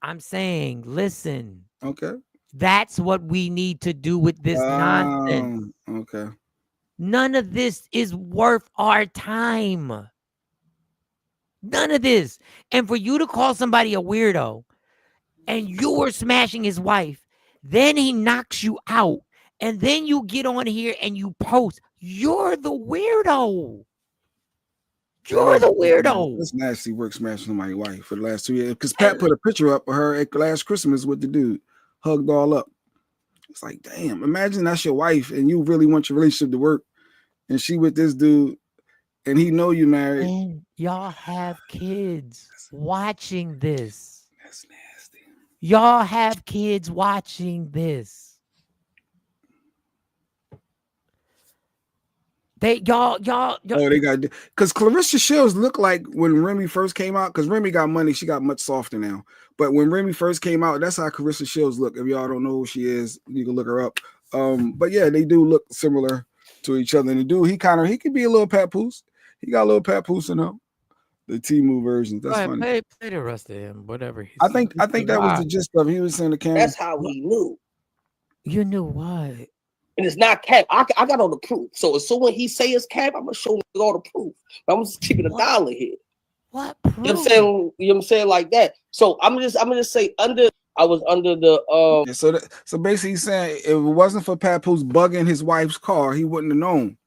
A: I'm saying, listen.
F: Okay.
A: That's what we need to do with this nonsense.
F: Okay.
A: None of this is worth our time. None of this. And for you to call somebody a weirdo and you were smashing his wife, then he knocks you out, and then you get on here and you post, you're the weirdo. You're the weirdo.
F: It's nasty work smashing somebody's wife for the last 2 years. Because Pat put a picture up of her at last Christmas with the dude, hugged all up. It's like, damn, imagine that's your wife and you really want your relationship to work, and she with this dude, and he know you married.
A: And y'all have kids watching this.
F: That's nasty.
A: Y'all have kids watching this. Y'all. Oh,
F: they got, because Clarissa Shields looked like when Remy first came out, because Remy got money, she got much softer now. But when Remy first came out, that's how Clarissa Shields look. If y'all don't know who she is, you can look her up. But yeah, they do look similar to each other. And the dude, he could be a little papoose. He got a little papoose in him. The Temu version. That's funny.
A: Play the rest of him, whatever.
F: I think that was the gist of it. He was saying the camera.
H: That's how we knew.
A: You knew what?
H: And it's not cap. I got all the proof. So as soon as he say it's cap, I'm gonna show him all the proof. I'm just keeping $1 here.
A: What proof?
H: You know what I'm saying? Like that. So I'm just say I was under the
F: So basically he's saying if it wasn't for Papoose bugging his wife's car, he wouldn't have known.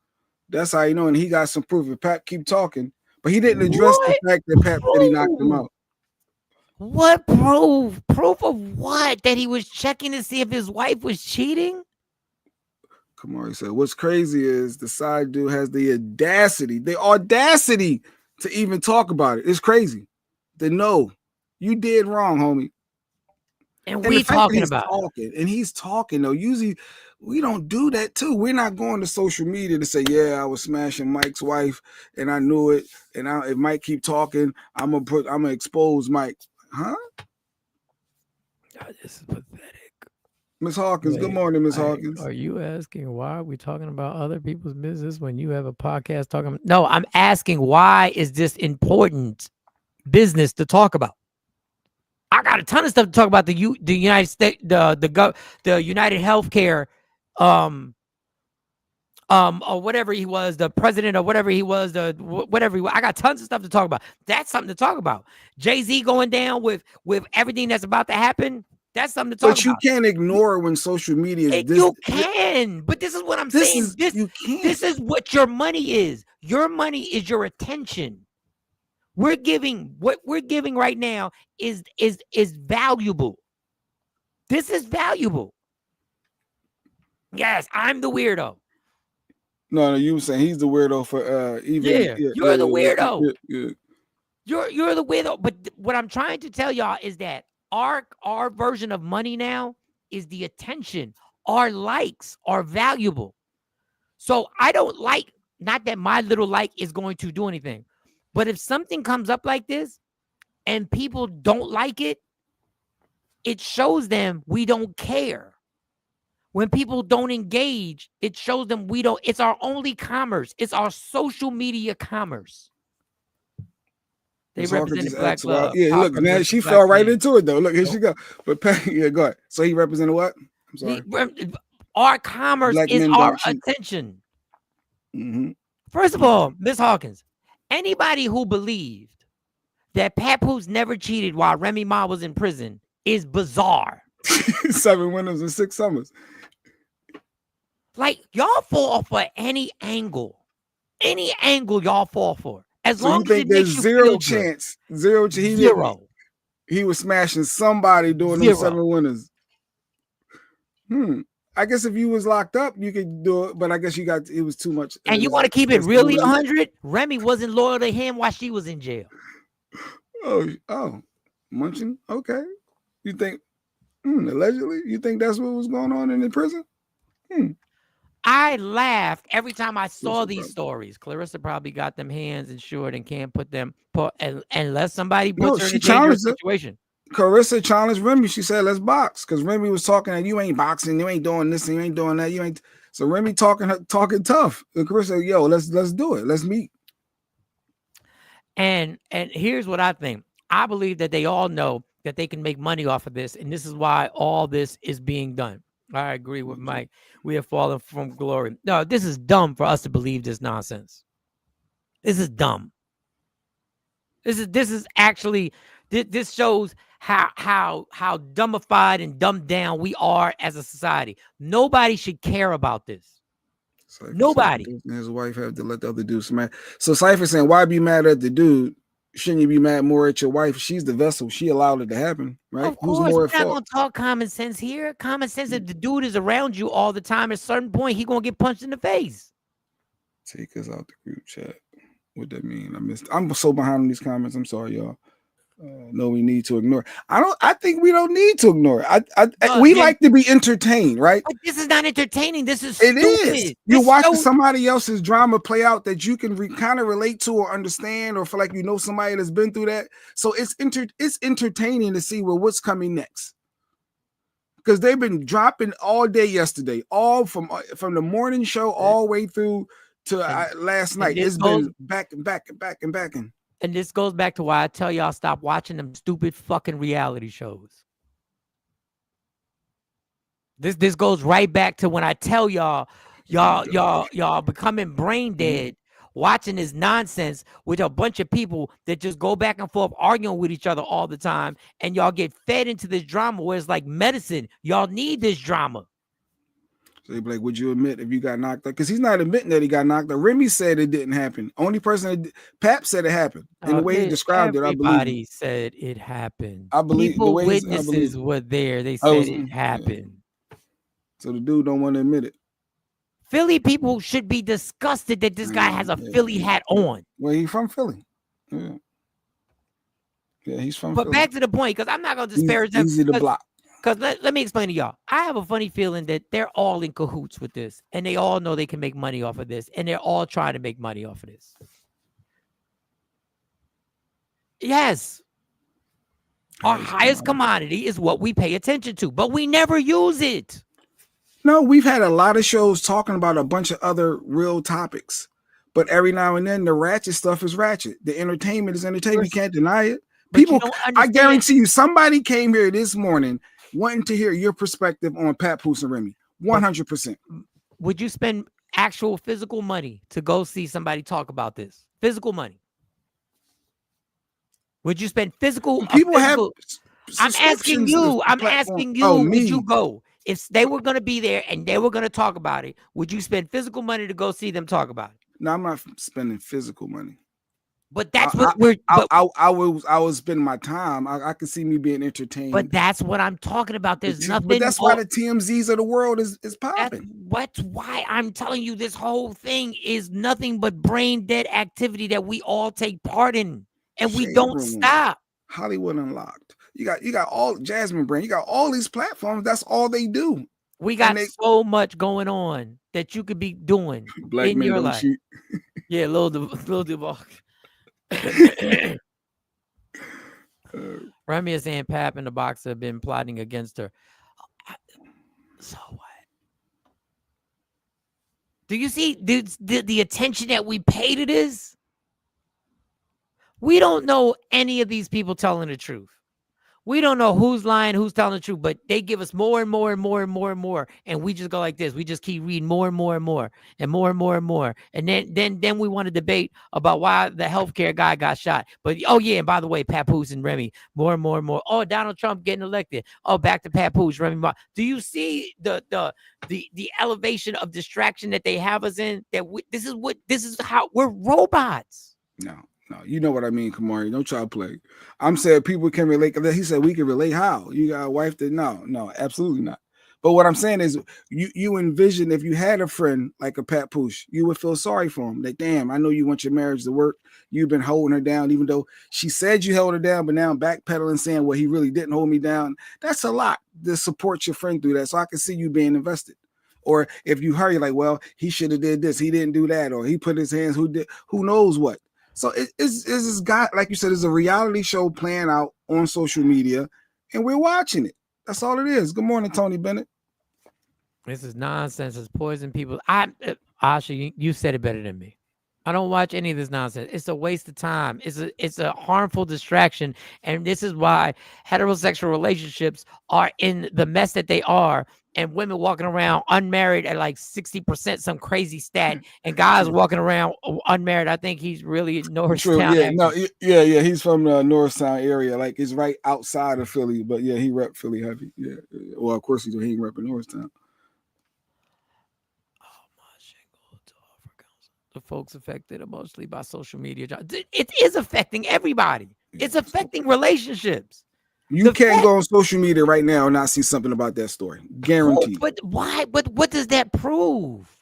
F: That's how you know, and he got some proof. If Pat keep talking, but he didn't address the fact that Pat said he knocked him out.
A: What proof? Proof of what? That he was checking to see if his wife was cheating?
F: Kamari said, what's crazy is the side dude has the audacity to even talk about it. It's crazy. No, you did wrong, homie.
A: And we talking about
F: and he's talking though. Usually we don't do that too. We're not going to social media to say, yeah, I was smashing Mike's wife and I knew it. And if Mike keep talking, I'm gonna expose Mike. Huh?
A: Oh, this is pathetic.
F: Miss Hawkins, good morning, Miss Hawkins.
A: Are you asking why are we talking about other people's business when you have a podcast talking? No, I'm asking why is this important business to talk about? I got a ton of stuff to talk about the United States, the United Healthcare, or whatever he was, the president or whatever he was, I got tons of stuff to talk about. That's something to talk about. Jay-Z going down with everything that's about to happen. That's something to talk about.
F: But you can't ignore when social media is this.
A: You can, but this is what I'm saying. This is what your money is. Your money is your attention. What we're giving right now is valuable. This is valuable. Yes, I'm the weirdo.
F: No, you were saying he's the weirdo for even.
A: You're the weirdo. Yeah. You're the weirdo. But what I'm trying to tell y'all is that our version of money now is the attention. Our likes are valuable. So I don't like, not that my little like is going to do anything, but if something comes up like this and people don't like it, it shows them we don't care. When people don't engage, it shows them it's our only commerce. It's our social media commerce. They represented Black
F: Yeah,
A: Pop
F: look, now
A: represented
F: she
A: Black
F: fell right
A: men.
F: into it though. Look, here she go. But yeah, go ahead. So he represented what? I'm sorry.
A: Our commerce
F: Black
A: is
F: men
A: our
F: don't cheat.
A: attention.
F: Mm-hmm.
A: First of all, Miss Hawkins, anybody who believed that Papoose never cheated while Remy Ma was in prison is bizarre.
F: 7 winters and 6 summers.
A: Like, y'all fall for any angle. Any angle y'all fall for. As
F: So
A: long
F: you
A: as
F: think
A: it
F: there's
A: makes you
F: zero
A: feel
F: chance?
A: good.
F: Zero. He was smashing somebody during those 7 winters. I guess if you was locked up, you could do it, but I guess it was too much.
A: And you want to keep it really 100? Remy wasn't loyal to him while she was in jail.
F: Oh, munching? Okay. You think, allegedly, you think that's what was going on in the prison?
A: I laughed every time I saw these stories. Clarissa probably got them hands insured and can't unless somebody puts her in a dangerous situation.
F: Clarissa challenged Remy. She said, let's box. Because Remy was talking that you ain't boxing, you ain't doing this, and you ain't doing that. You ain't. So Remy talking tough. And Clarissa, yo, let's do it. Let's meet.
A: And here's what I think. I believe that they all know that they can make money off of this. And this is why all this is being done. I agree with Mike. We have fallen from glory. No, this is dumb for us to believe this nonsense. This is dumb. This is actually, this shows how dumbified and dumbed down we are as a society. Nobody should care about this. Nobody.
F: His wife have to let the other dude smash. So Cypher saying, why be mad at the dude? Shouldn't you be mad more at your wife? She's the vessel. She allowed it to happen, right?
A: Of course, we're not going to talk common sense here. Common sense, if the dude is around you all the time, at a certain point, he going to get punched in the face.
F: Take us out the group chat. What that mean? I'm so behind on these comments. I'm sorry, y'all. No, we need to ignore. I think we don't need to ignore it. We like to be entertained, right?
A: But this is not entertaining. This is stupid.
F: It is. You're watching somebody else's drama play out that you can kind of relate to or understand, or feel like you know somebody that's been through that. So it's entertaining to see what's coming next. Because they've been dropping all day yesterday, all from the morning show all the way through to last night. It's been back and back and back and back.
A: And this goes back to why I tell y'all stop watching them stupid fucking reality shows. This goes right back to when I tell y'all becoming brain dead watching this nonsense with a bunch of people that just go back and forth arguing with each other all the time, and y'all get fed into this drama where it's like medicine. Y'all need this drama.
F: So they'd be like, would you admit if you got knocked out? Because he's not admitting that he got knocked out. Remy said it didn't happen. Only person, Pap said it happened. And the way he described it, I believe.
A: Everybody said it happened.
F: I believe
A: people, witnesses were there. They said it happened.
F: Yeah. So the dude don't want to admit it.
A: Philly people should be disgusted that this guy has a Philly hat on.
F: Well, he's from Philly. Yeah, he's from
A: Philly.
F: But
A: back to the point, because I'm not going to disparage them.
F: Easy to block.
A: Because let me explain to y'all. I have a funny feeling that they're all in cahoots with this, and they all know they can make money off of this, and they're all trying to make money off of this. Yes. Our highest commodity is what we pay attention to, but we never use it.
F: No, we've had a lot of shows talking about a bunch of other real topics, but every now and then the ratchet stuff is ratchet. The entertainment is entertainment. You can't deny it. People, I guarantee you, somebody came here this morning wanting to hear your perspective on Papoose and Remy. 100%.
A: Would you spend actual physical money to go see somebody talk about this? Physical money. Would you spend physical?
F: People have.
A: I'm asking you. Would you go? If they were going to be there and they were going to talk about it, would you spend physical money to go see them talk about it?
F: No, I'm not spending physical money.
A: But that's what we're.
F: I was spending my time. I could see me being entertained.
A: But that's what I'm talking about. There's nothing.
F: But that's why the TMZs of the world is popping.
A: That's why I'm telling you this whole thing is nothing but brain dead activity that we all take part in, and we don't stop.
F: Hollywood Unlocked. You got all Jasmine Brand. You got all these platforms. That's all they do.
A: We got so much going on that you could be doing in your life. Yeah, Lil Duval. Remy is saying Pap and the boxer have been plotting against her. So what? Do you see the attention that we pay to this? We don't know any of these people telling the truth. We don't know who's lying, who's telling the truth, but they give us more and more and more and more and more. And we just go like this. We just keep reading more and more and more and more and more and more. And then we want to debate about why the healthcare guy got shot. But oh yeah, and by the way, Papoose and Remy, more and more and more. Oh, Donald Trump getting elected. Oh, back to Papoose, Remy. Do you see the elevation of distraction that they have us in? That this is how we're robots.
F: No, you know what I mean, Kamari. Don't try to play. I'm saying people can relate. He said we can relate. How? You got a wife that no, absolutely not. But what I'm saying is, you envision if you had a friend like a Papoose, you would feel sorry for him. Like, damn, I know you want your marriage to work. You've been holding her down, even though she said you held her down, but now backpedaling, saying, well, he really didn't hold me down. That's a lot to support your friend through that. So I can see you being invested. Or if you hurry, like, well, he should have did this, he didn't do that, or he put his hands, who knows what. So it's this guy, like you said, it's a reality show playing out on social media, and we're watching it. That's all it is. Good morning, Tony Bennett.
A: This is nonsense. It's poison people. Asha, you said it better than me. I don't watch any of this nonsense. It's a waste of time. It's a harmful distraction, and this is why heterosexual relationships are in the mess that they are, and women walking around unmarried at like 60%, some crazy stat, and guys walking around unmarried. I think he's really Norristown.
F: Yeah, he's from the Norristown area, like it's right outside of Philly, but yeah, he rep Philly heavy. Yeah, well, of course he ain't repping Norristown.
A: The folks affected emotionally by social media. It is affecting everybody. It's affecting relationships.
F: You can't go on social media right now and not see something about that story. Guaranteed.
A: But why? But what does that prove?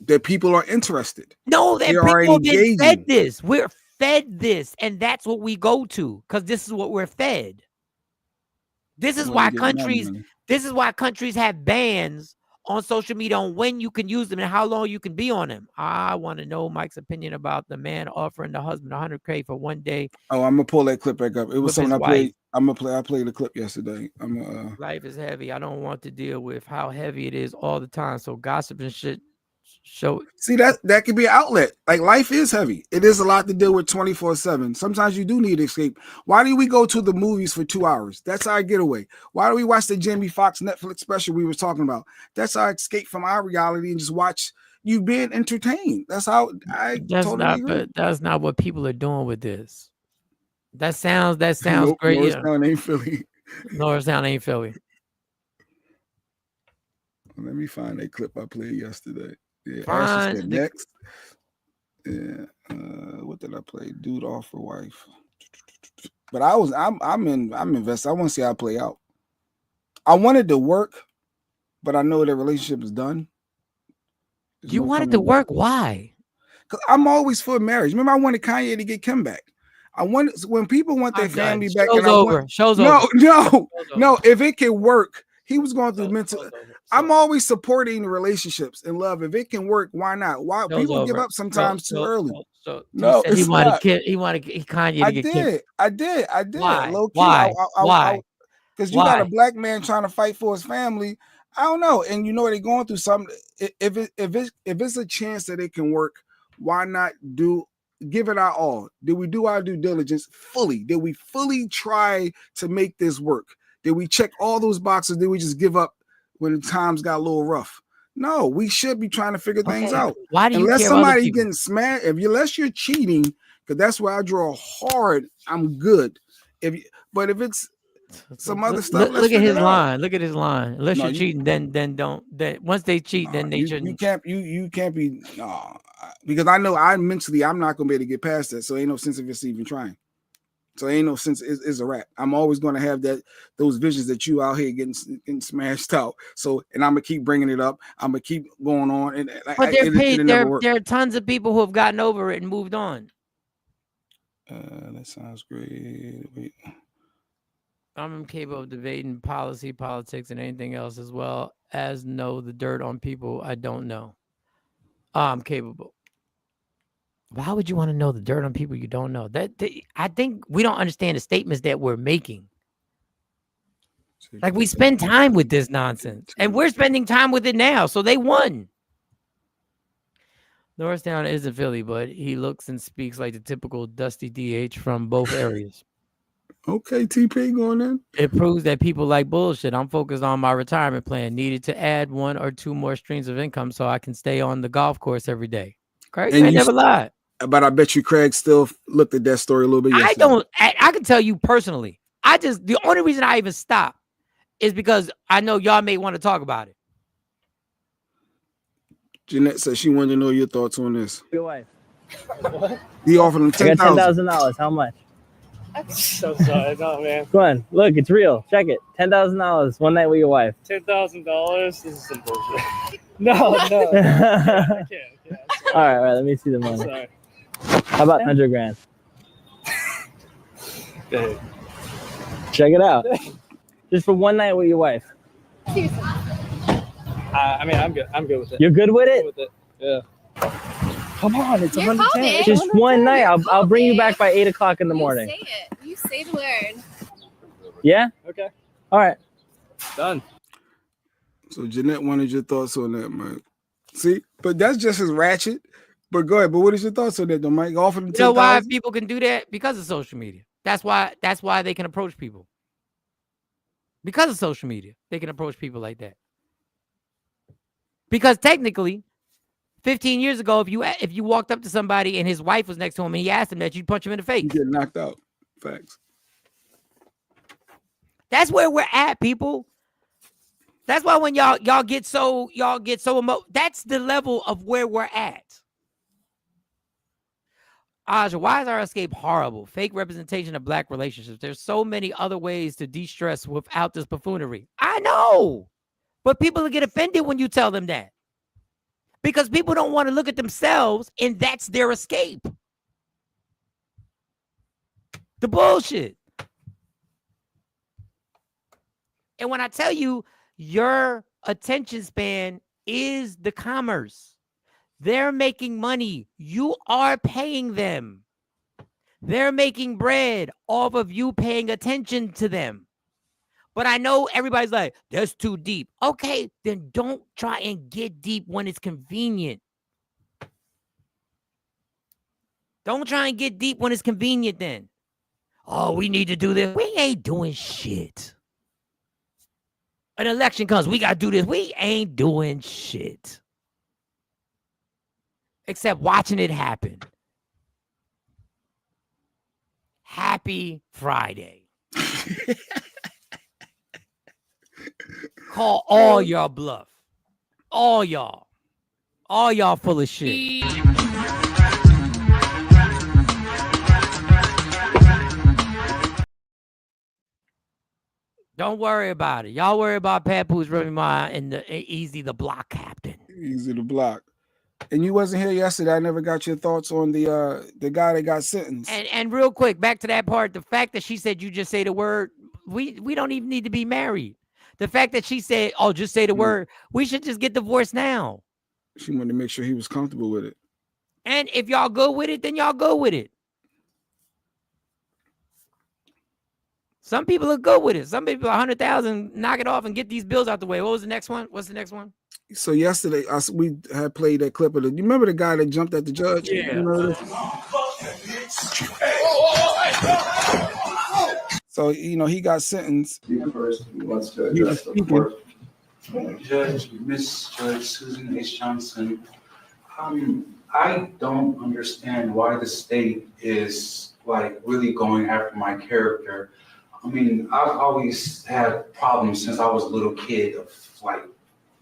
F: That people are interested.
A: No, that people been fed this. We're fed this, and that's what we go to because this is what we're fed. This is why countries. This is why countries have bans on social media on when you can use them and how long you can be on them. I want to know Mike's opinion about the man offering the husband $100K for one day.
F: Oh, I'm gonna pull that clip back up. It was something I played. I played the clip yesterday.
A: Life is heavy. I don't want to deal with how heavy it is all the time. So gossip and shit.
F: See, that could be an outlet. Like, life is heavy. It is a lot to deal with 24/7. Sometimes you do need escape. Why do we go to the movies for 2 hours? That's our getaway. Why do we watch the Jamie Foxx Netflix special we were talking about? That's our escape from our reality and just watch you being entertained. That's how
A: that's not what people are doing with this. That sounds great.
F: Norristown ain't Philly.
A: Norristown ain't Philly.
F: Let me find that clip I played yesterday. Yeah,
A: Ashley
F: said next. Yeah, what did I play? Dude off for wife. But I'm invested. I want to see how it play out. I wanted to work, but I know the relationship is done.
A: You wanted to work? Why?
F: Because I'm always for marriage. Remember, I wanted Kanye to get Kim back. I wanted when people want their family back.
A: Show's over.
F: No. If it can work. He was going through mental. I'm always supporting relationships and love. If it can work, why not? Why people give up sometimes too early?
A: No, he wanted Kanye to get Kim.
F: I did.
A: Why?
F: Low key.
A: Why?
F: Because you got a black man trying to fight for his family. I don't know, and you know they're going through something. If it's a chance that it can work, why not give it our all? Did we do our due diligence fully? Did we fully try to make this work? Did we check all those boxes? Did we just give up when the times got a little rough? No, we should be trying to figure things out.
A: Why do you
F: unless
A: care
F: somebody getting smashed? Unless you're cheating, because that's where I draw hard. I'm good. But if it's some other stuff,
A: look at his line. Look at his line. Unless you're cheating, then don't. Once they cheat, then they shouldn't.
F: You can't be because I know I'm not gonna be able to get past that. So ain't no sense of us even trying. So ain't no sense. It's a wrap. I'm always going to have those visions that you out here getting smashed out. So, and I'm gonna keep bringing it up. I'm gonna keep going on. And
A: but they're paid. There are tons of people who have gotten over it and moved on.
F: That sounds great. Wait.
A: I'm capable of debating policy, politics, and anything else, as well as know the dirt on people I don't know. I'm capable. Why would you want to know the dirt on people you don't know? I think we don't understand the statements that we're making. Like, we spend time with this nonsense, and we're spending time with it now. So they won. Norristown isn't Philly, but he looks and speaks like the typical dusty DH from both areas.
F: Okay, TP going in.
A: It proves that people like bullshit. I'm focused on my retirement plan. Needed to add 1 or 2 more streams of income so I can stay on the golf course every day. Craig, you ain't never lied.
F: But I bet you Craig still looked at that story a little bit yesterday.
A: I can tell you personally. The only reason I even stopped is because I know y'all may want to talk about it.
F: Jeanette said she wanted to know your thoughts on this.
I: Your wife.
F: He offered him
I: $10,000. How much?
J: I'm so sorry, no, man.
I: Go on, look, it's real. Check it. $10,000 one night with your wife.
J: $10,000. This is some bullshit. No. I can't.
I: All right. Let me see the money.
J: Sorry.
I: How about 100 grand?
J: Hey.
I: Check it out. Just for one night with your wife.
J: I mean, I'm good. I'm good with it.
I: You're good with it?
J: With it. Yeah. Come on, it's 110.
I: Just one night. I'll bring you back by 8 o'clock in the morning.
K: You say it. You say the word.
I: Yeah?
J: Okay.
I: All right.
J: Done.
F: So Jeanette wanted your thoughts on that, Mike. See, but that's just as ratchet. But go ahead. But what is your thoughts on that, though, Mike? Offer them $10,000?
A: You know why people can do that? Because of social media. That's why they can approach people. Because of social media, they can approach people like that. Because technically, 15 years ago, if you walked up to somebody and his wife was next to him and he asked him that, you'd punch him in the face.
F: You get knocked out. Facts.
A: That's where we're at, people. That's why when y'all get so that's the level of where we're at. Aja, why is our escape horrible? Fake representation of black relationships. There's so many other ways to de-stress without this buffoonery. I know, but people will get offended when you tell them that. Because people don't want to look at themselves, and that's their escape. The bullshit. And when I tell you, your attention span is the commerce. They're making money. You are paying them. They're making bread off of you paying attention to them. But I know everybody's like, that's too deep. Okay, then don't try and get deep when it's convenient. Don't try and get deep when it's convenient then. Oh, we need to do this. We ain't doing shit. An election comes, we got to do this. We ain't doing shit. Except watching it happen. Happy Friday. Call all y'all bluff. All y'all. All y'all full of shit. Don't worry about it. Y'all worry about Papoose Remy Ma and Easy the Block Captain.
F: Easy the Block. And you wasn't here yesterday. I never got your thoughts on the guy that got sentenced.
A: And real quick, back to that part. The fact that she said you just say the word, we don't even need to be married. The fact that she said, oh, just say the word, we should just get divorced now.
F: She wanted to make sure he was comfortable with it.
A: And if y'all go with it, then y'all go with it. Some people are good with it. Some people, 100,000, knock it off and get these bills out the way. What was the next one? What's the next one? So
F: yesterday, we had played that clip of it. You remember the guy that jumped at the judge?
A: Yeah.
F: You know so, he got sentenced.
L: First, he wants to address the court. Judge, Miss Judge Susan H. Johnson, I don't understand why the state is really going after my character. I mean, I've always had problems since I was a little kid of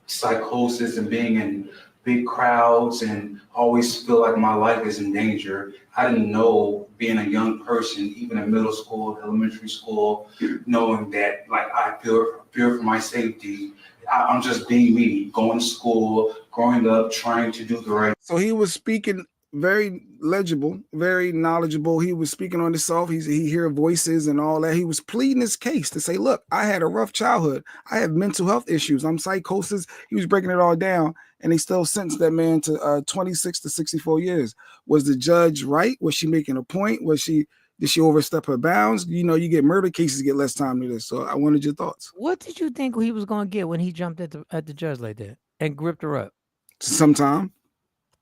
L: psychosis and being in big crowds and always feel like my life is in danger. I didn't know, being a young person, even in middle school, elementary school, knowing that I fear for my safety. I'm just being me, going to school, growing up, trying to do the right.
F: So he was speaking very legible, very knowledgeable. He was speaking on himself. He hear voices and all that. He was pleading his case to say, look, I had a rough childhood. I have mental health issues. I'm psychosis. He was breaking it all down, and they still sentenced that man to 26 to 64 years. Was the judge right? Was she making a point? Did she overstep her bounds? You get murder cases get less time to this. So I wanted your thoughts.
A: What did you think he was going to get when he jumped at the judge like that and gripped her up?
F: Some time.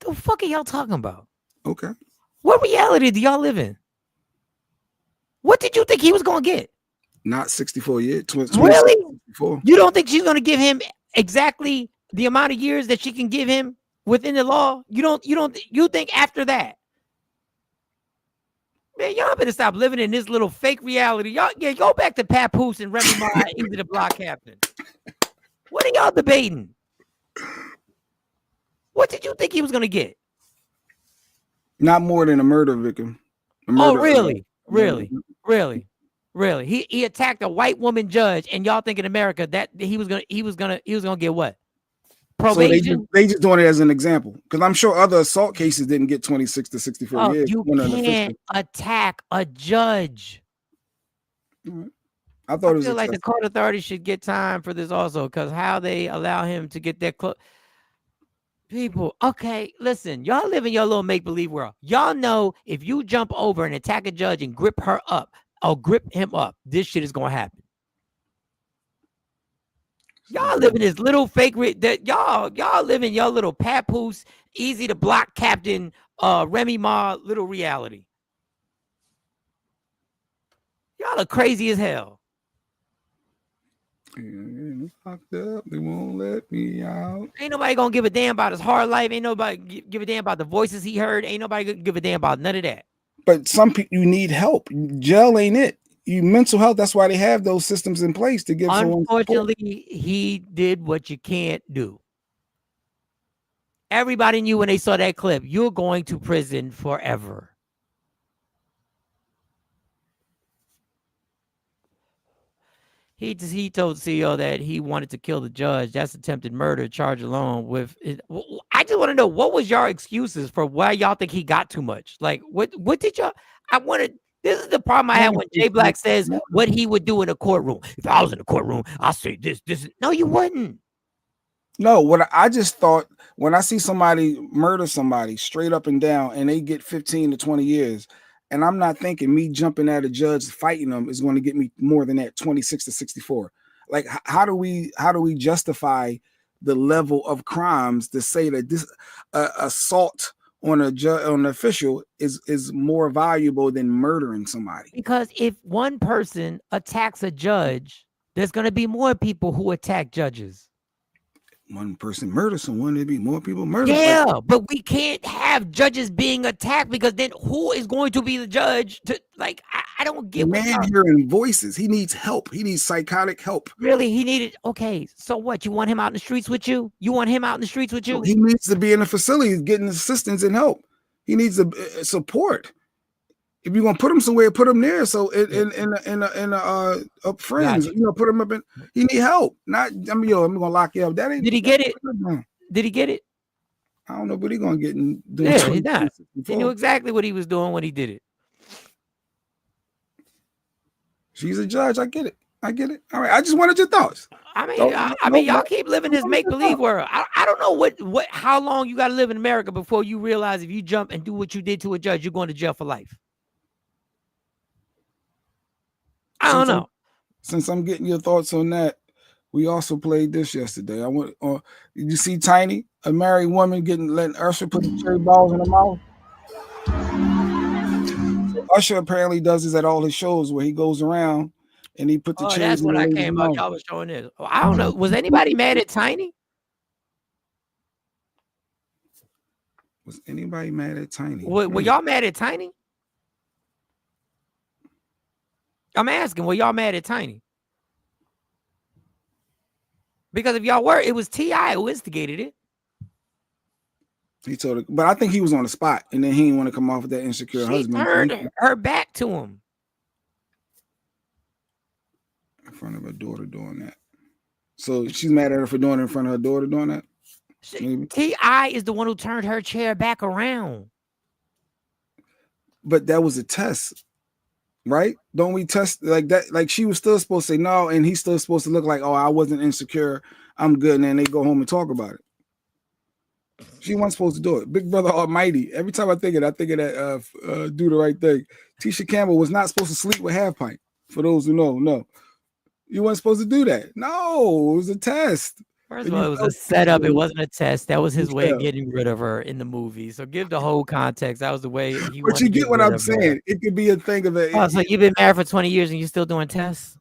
A: The fuck are y'all talking about?
F: Okay.
A: What reality do y'all live in? What did you think he was gonna get?
F: Not 64 years.
A: Really?
F: 64.
A: You don't think she's gonna give him exactly the amount of years that she can give him within the law? You think after that? Man, y'all better stop living in this little fake reality. Y'all, yeah, go back to Papoose and Remy Ma into the block captain. What are y'all debating? What did you think he was gonna get?
F: Not more than a murder victim.
A: Really? He attacked a white woman judge, and y'all think in America that he was gonna get what? Probation.
F: So they just doing it as an example, because I'm sure other assault cases didn't get 26 to 64 years.
A: You can't attack a judge.
F: I thought it was
A: feel like the court authority should get time for this also, because how they allow him to get that close. People, okay, listen, y'all live in your little make-believe world. Y'all know if you jump over and attack a judge and grip her up or grip him up, this shit is gonna happen. Y'all live in this little fake that y'all live in your little papoose, easy to block captain, Remy Ma little reality. Y'all are crazy as hell.
F: Locked up, they won't let me out.
A: Ain't nobody gonna give a damn about his hard life. Ain't nobody give a damn about the voices he heard. Ain't nobody gonna give a damn about none of that.
F: But some people, you need help. Jail ain't it. You mental health. That's why they have those systems in place to give someone.
A: Unfortunately, he did what you can't do. Everybody knew when they saw that clip, you're going to prison forever. He told the CEO that he wanted to kill the judge. That's attempted murder charge alone with it. I just want to know, what was your excuses for why y'all think he got too much? Like, what did y'all? This is the problem I had when Jay Black says what he would do in a courtroom. If I was in a courtroom, I'll say this. No, you wouldn't.
F: No, what I just thought, when I see somebody murder somebody straight up and down and they get 15 to 20 years, and I'm not thinking me jumping at a judge fighting them is going to get me more than that 26 to 64. Like, how do we justify the level of crimes to say that this assault on an official is more valuable than murdering somebody?
A: Because if one person attacks a judge, there's going to be more people who attack judges.
F: One person murders someone, there'd be more people murdered.
A: Yeah, but we can't have judges being attacked, because then who is going to be the judge? I don't get.
F: Man hearing voices. He needs help. He needs psychotic help.
A: Really, he needed. Okay, so what? You want him out in the streets with you? You want him out in the streets with you?
F: So he needs to be in a facility getting assistance and help. He needs support. If you're gonna put him somewhere, put him there. So friends, put him up in. He need help. Not, I'm gonna lock you up. That ain't.
A: Did he get it? Did he get it?
F: I don't know, but he gonna get in.
A: He not. He knew exactly what he was doing when he did it.
F: She's a judge. I get it. All right. I just wanted your thoughts.
A: I mean, y'all keep living this make-believe world. I don't know how long you got to live in America before you realize if you jump and do what you did to a judge, you're going to jail for life. I don't know.
F: Since I'm getting your thoughts on that, we also played this yesterday. Did you see Tiny, a married woman, letting Usher put the cherry balls in her mouth? So Usher apparently does this at all his shows, where he goes around and he put the cherries.
A: That's when I came out. Y'all was showing this. I don't know. Was anybody mad at Tiny?
F: Was anybody mad at Tiny?
A: Were y'all mad at Tiny? I'm asking, were y'all mad at Tiny? Because if y'all were, it was T.I. who instigated it.
F: He told her, but I think he was on the spot, and then he didn't want to come off with that insecure husband.
A: She turned her back to him.
F: In front of her daughter doing that. So she's mad at her for doing it in front of her daughter doing that?
A: T.I. is the one who turned her chair back around.
F: But that was a test. Right? Don't we test like that? Like, she was still supposed to say no, and he's still supposed to look like, oh, I wasn't insecure, I'm good, and then they go home and talk about it. She wasn't supposed to do it. Big Brother Almighty. Every time I think of that Do the Right Thing. Tisha Campbell was not supposed to sleep with Half Pint. For those who know, no, you weren't supposed to do that. No, it was a test.
A: First of all, it was a setup. It wasn't a test. That was his way of
F: Yeah.
A: getting rid of her in the movie. So give the whole context. That was the way he
F: But
A: wanted
F: you
A: to get
F: get what
A: rid
F: I'm
A: of her.
F: saying. It could be a thing of it.
A: Oh, so you've been married for 20 years and you're still doing tests?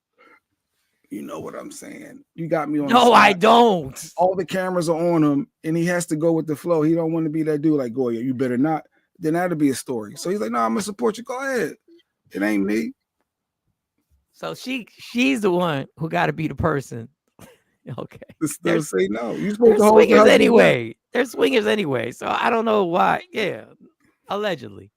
F: You know what I'm saying. You got me on.
A: No, I don't.
F: All the cameras are on him, and he has to go with the flow. He don't want to be that dude like Goya. You better not. Then that'll be a story. So he's like, no, I'm gonna support you. Go ahead. It ain't me.
A: So she's the one who got to be the person. Okay.
F: They'll say no. You supposed to hold
A: swingers anyway. They're swingers anyway. So I don't know why. Yeah, allegedly.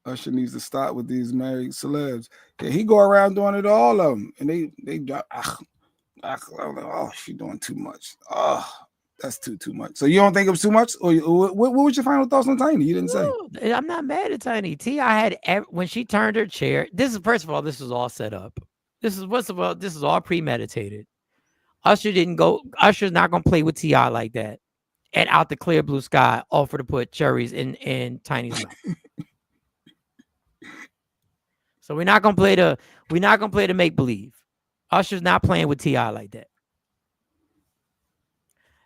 F: Usher needs to stop with these married celebs. Yeah, he go around doing it to all of them, and they oh, she doing too much. Oh, that's too much. So you don't think it was too much, or what was your final thoughts on Tiny? You didn't say.
A: I'm not mad at Tiny T. I had when she turned her chair. This is first of all, this was all set up. This is all premeditated. Usher's not gonna play with T.I. like that, and out the clear blue sky, offer to put cherries in Tiny's mouth. So we're not gonna play the make believe. Usher's not playing with T.I. like that.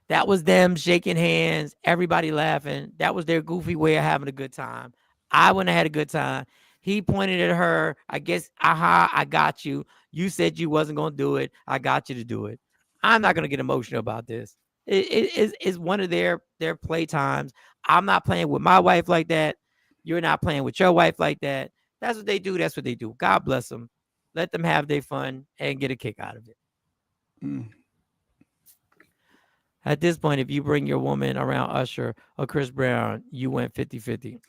A: That was them shaking hands, everybody laughing. That was their goofy way of having a good time. I wouldn't have had a good time. He pointed at her. I guess, aha, I got you. You said you wasn't gonna do it. I got you to do it. I'm not gonna get emotional about this. It's one of their play times. I'm not playing with my wife like that. You're not playing with your wife like that. That's what they do. That's what they do. God bless them. Let them have their fun and get a kick out of it. At this point, if you bring your woman around Usher or Chris Brown, you went 50-50.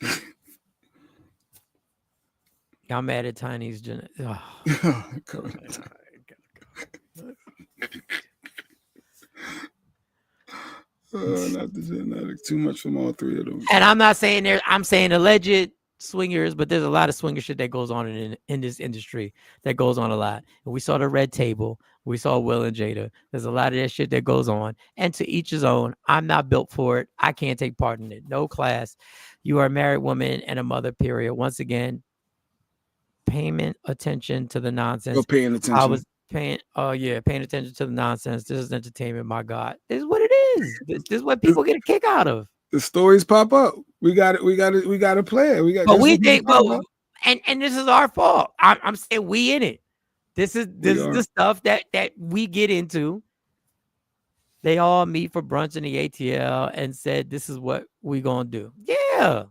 A: I'm mad at Tiny's.
F: Not the genetics. Too much from all three of them.
A: And I'm not saying I'm saying alleged swingers, but there's a lot of swinger shit that goes on in this industry that goes on a lot. And we saw the Red Table. We saw Will and Jada. There's a lot of that shit that goes on. And to each his own. I'm not built for it. I can't take part in it. No class. You are a married woman and a mother, period. Once again, paying attention to the nonsense.
F: You're paying attention.
A: I was paying attention to the nonsense. This is entertainment, my God. This is what it is. This is what people get a kick out of.
F: The stories pop up. We got to play it.
A: And this is our fault. I'm saying we in it. This is the stuff that we get into. They all meet for brunch in the ATL and said, this is what we gonna do. Yeah.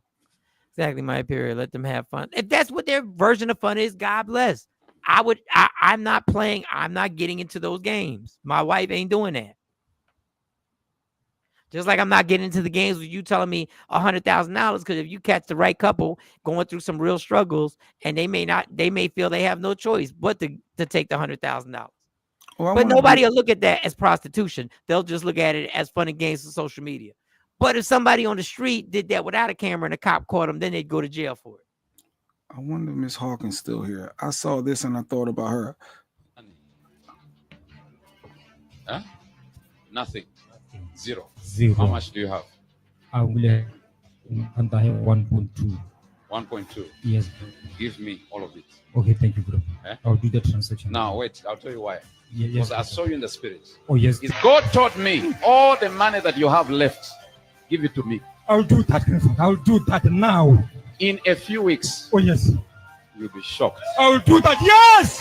A: Exactly, my period. Let them have fun. If that's what their version of fun is, God bless. I'm not playing. I'm not getting into those games. My wife ain't doing that. Just like I'm not getting into the games with you telling me $100,000, because if you catch the right couple going through some real struggles, and they may feel they have no choice but to take the $100,000. But nobody will look at that as prostitution. They'll just look at it as fun and games on social media. But if somebody on the street did that without a camera and a cop caught them, then they'd go to jail for it.
F: I wonder if Miss Hawkins still here. I saw this and I thought about her.
M: Huh? Nothing. Zero.
N: Zero.
M: How much do you have?
N: I will have 1.2.
M: 1.2.
N: Yes.
M: Give me all of it.
N: Okay, thank you, bro. I'll do the transaction.
M: Now wait, I'll tell you why.
N: Yes,
M: because I saw you in the spirit.
N: Oh yes.
M: God taught me all the money that you have left, give it to me.
N: I'll do that. I'll do that now.
M: In a few weeks.
N: Oh yes.
M: You'll be shocked.
N: I'll do that. Yes.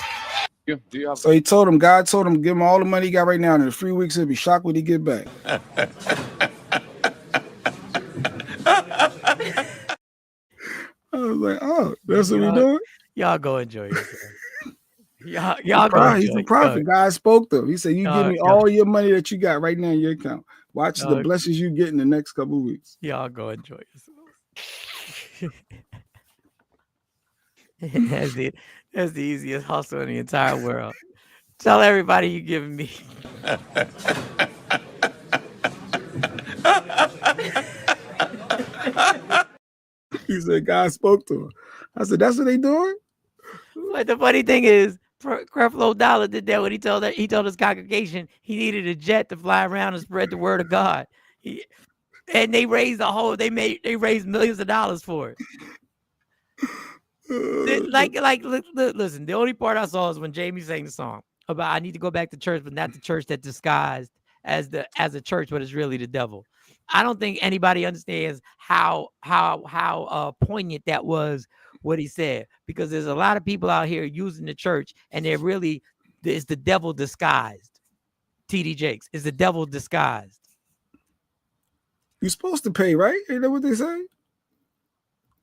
M: Do you have?
F: So God told him, give him all the money he got right now. And in 3 weeks, he'll be shocked when he get back. I was like, oh, that's what we doing?
A: Y'all go enjoy yourself. y'all go enjoy.
F: He's a prophet. God spoke to him. He said, you give me all your money that you got right now in your account. Watch the blessings you get in the next couple of weeks.
A: Y'all go enjoy yourself. That's the easiest hustle in the entire world. Tell everybody you giving me.
F: He said God spoke to him. I said, that's what they doing?
A: But the funny thing is, Creflo Dollar did that when he told his congregation he needed a jet to fly around and spread the word of God. And they raised they raised millions of dollars for it. Listen, the only part I saw is when Jamie sang the song. about I need to go back to church, but not the church that disguised as a church, but it's really the devil. I don't think anybody understands how poignant that was what he said, because there's a lot of people out here using the church, and they're really it's the devil disguised. TD Jakes is the devil disguised.
F: You're supposed to pay, right? Ain't that what they say?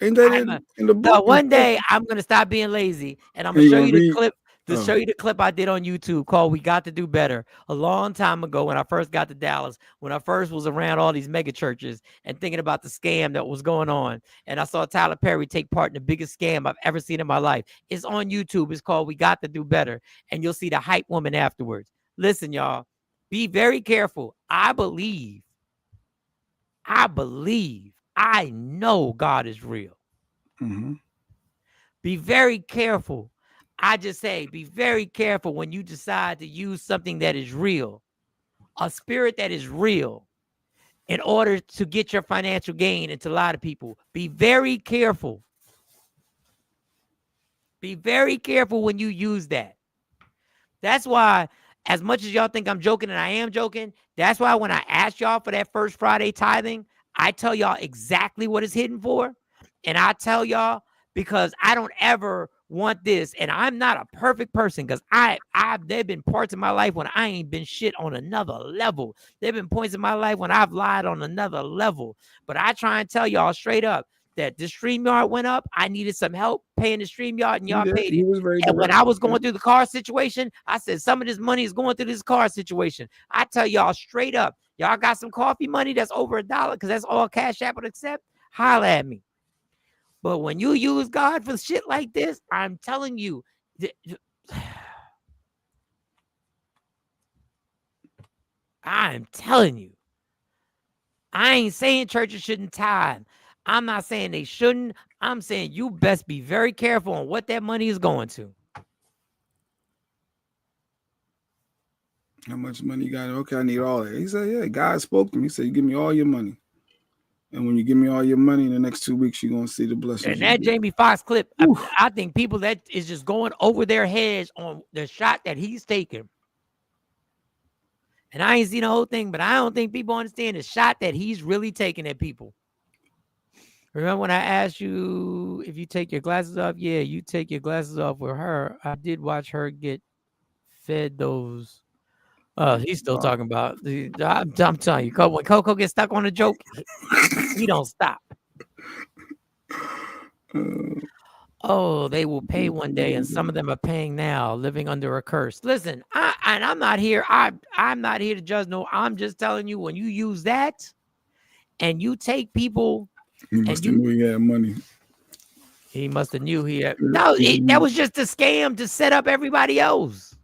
F: Ain't that in the book?
A: One day I'm gonna stop being lazy, and I'm gonna show you the clip. Show you the clip I did on YouTube called "We Got to Do Better" a long time ago when I first got to Dallas, when I first was around all these mega churches and thinking about the scam that was going on. And I saw Tyler Perry take part in the biggest scam I've ever seen in my life. It's on YouTube. It's called "We Got to Do Better," and you'll see the hype woman afterwards. Listen, y'all, be very careful. I know God is real.
F: Mm-hmm.
A: Be very careful. I just say, be very careful when you decide to use something that is real, a spirit that is real, in order to get your financial gain into a lot of people. Be very careful. Be very careful when you use that. That's why, as much as y'all think I'm joking, and I am joking, that's why when I ask y'all for that first Friday tithing, I tell y'all exactly what it's hidden for. And I tell y'all because I don't ever want this. And I'm not a perfect person, because there've been parts of my life when I ain't been shit on another level. There've been points in my life when I've lied on another level. But I try and tell y'all straight up that the StreamYard went up. I needed some help paying the StreamYard, and y'all paid it. And when I was going through the car situation, I said, some of this money is going through this car situation. I tell y'all straight up, y'all got some coffee money that's over $1, because that's all Cash App would accept, holla at me. But when you use God for shit like this, I'm telling you, I'm telling you, I ain't saying churches shouldn't tithe. I'm not saying they shouldn't. I'm saying you best be very careful on what that money is going to.
F: How much money you got? Okay, I need all that. He said, yeah, God spoke to me. He said, you give me all your money. And when you give me all your money in the next 2 weeks, you're going to see the blessings.
A: And that Jamie Foxx clip, I think people that is just going over their heads on the shot that he's taking. And I ain't seen the whole thing, but I don't think people understand the shot that he's really taking at people. Remember when I asked you if you take your glasses off? Yeah, you take your glasses off with her. I did watch her get fed those. He's still talking about. I'm telling you, when Coco gets stuck on a joke, he don't stop. Oh, they will pay one day, and some of them are paying now, living under a curse. Listen, I'm not here. I'm not here to judge. No, I'm just telling you, when you use that, and you take people,
F: he must have knew he had money.
A: He must have knew he had. No, that was just a scam to set up everybody else.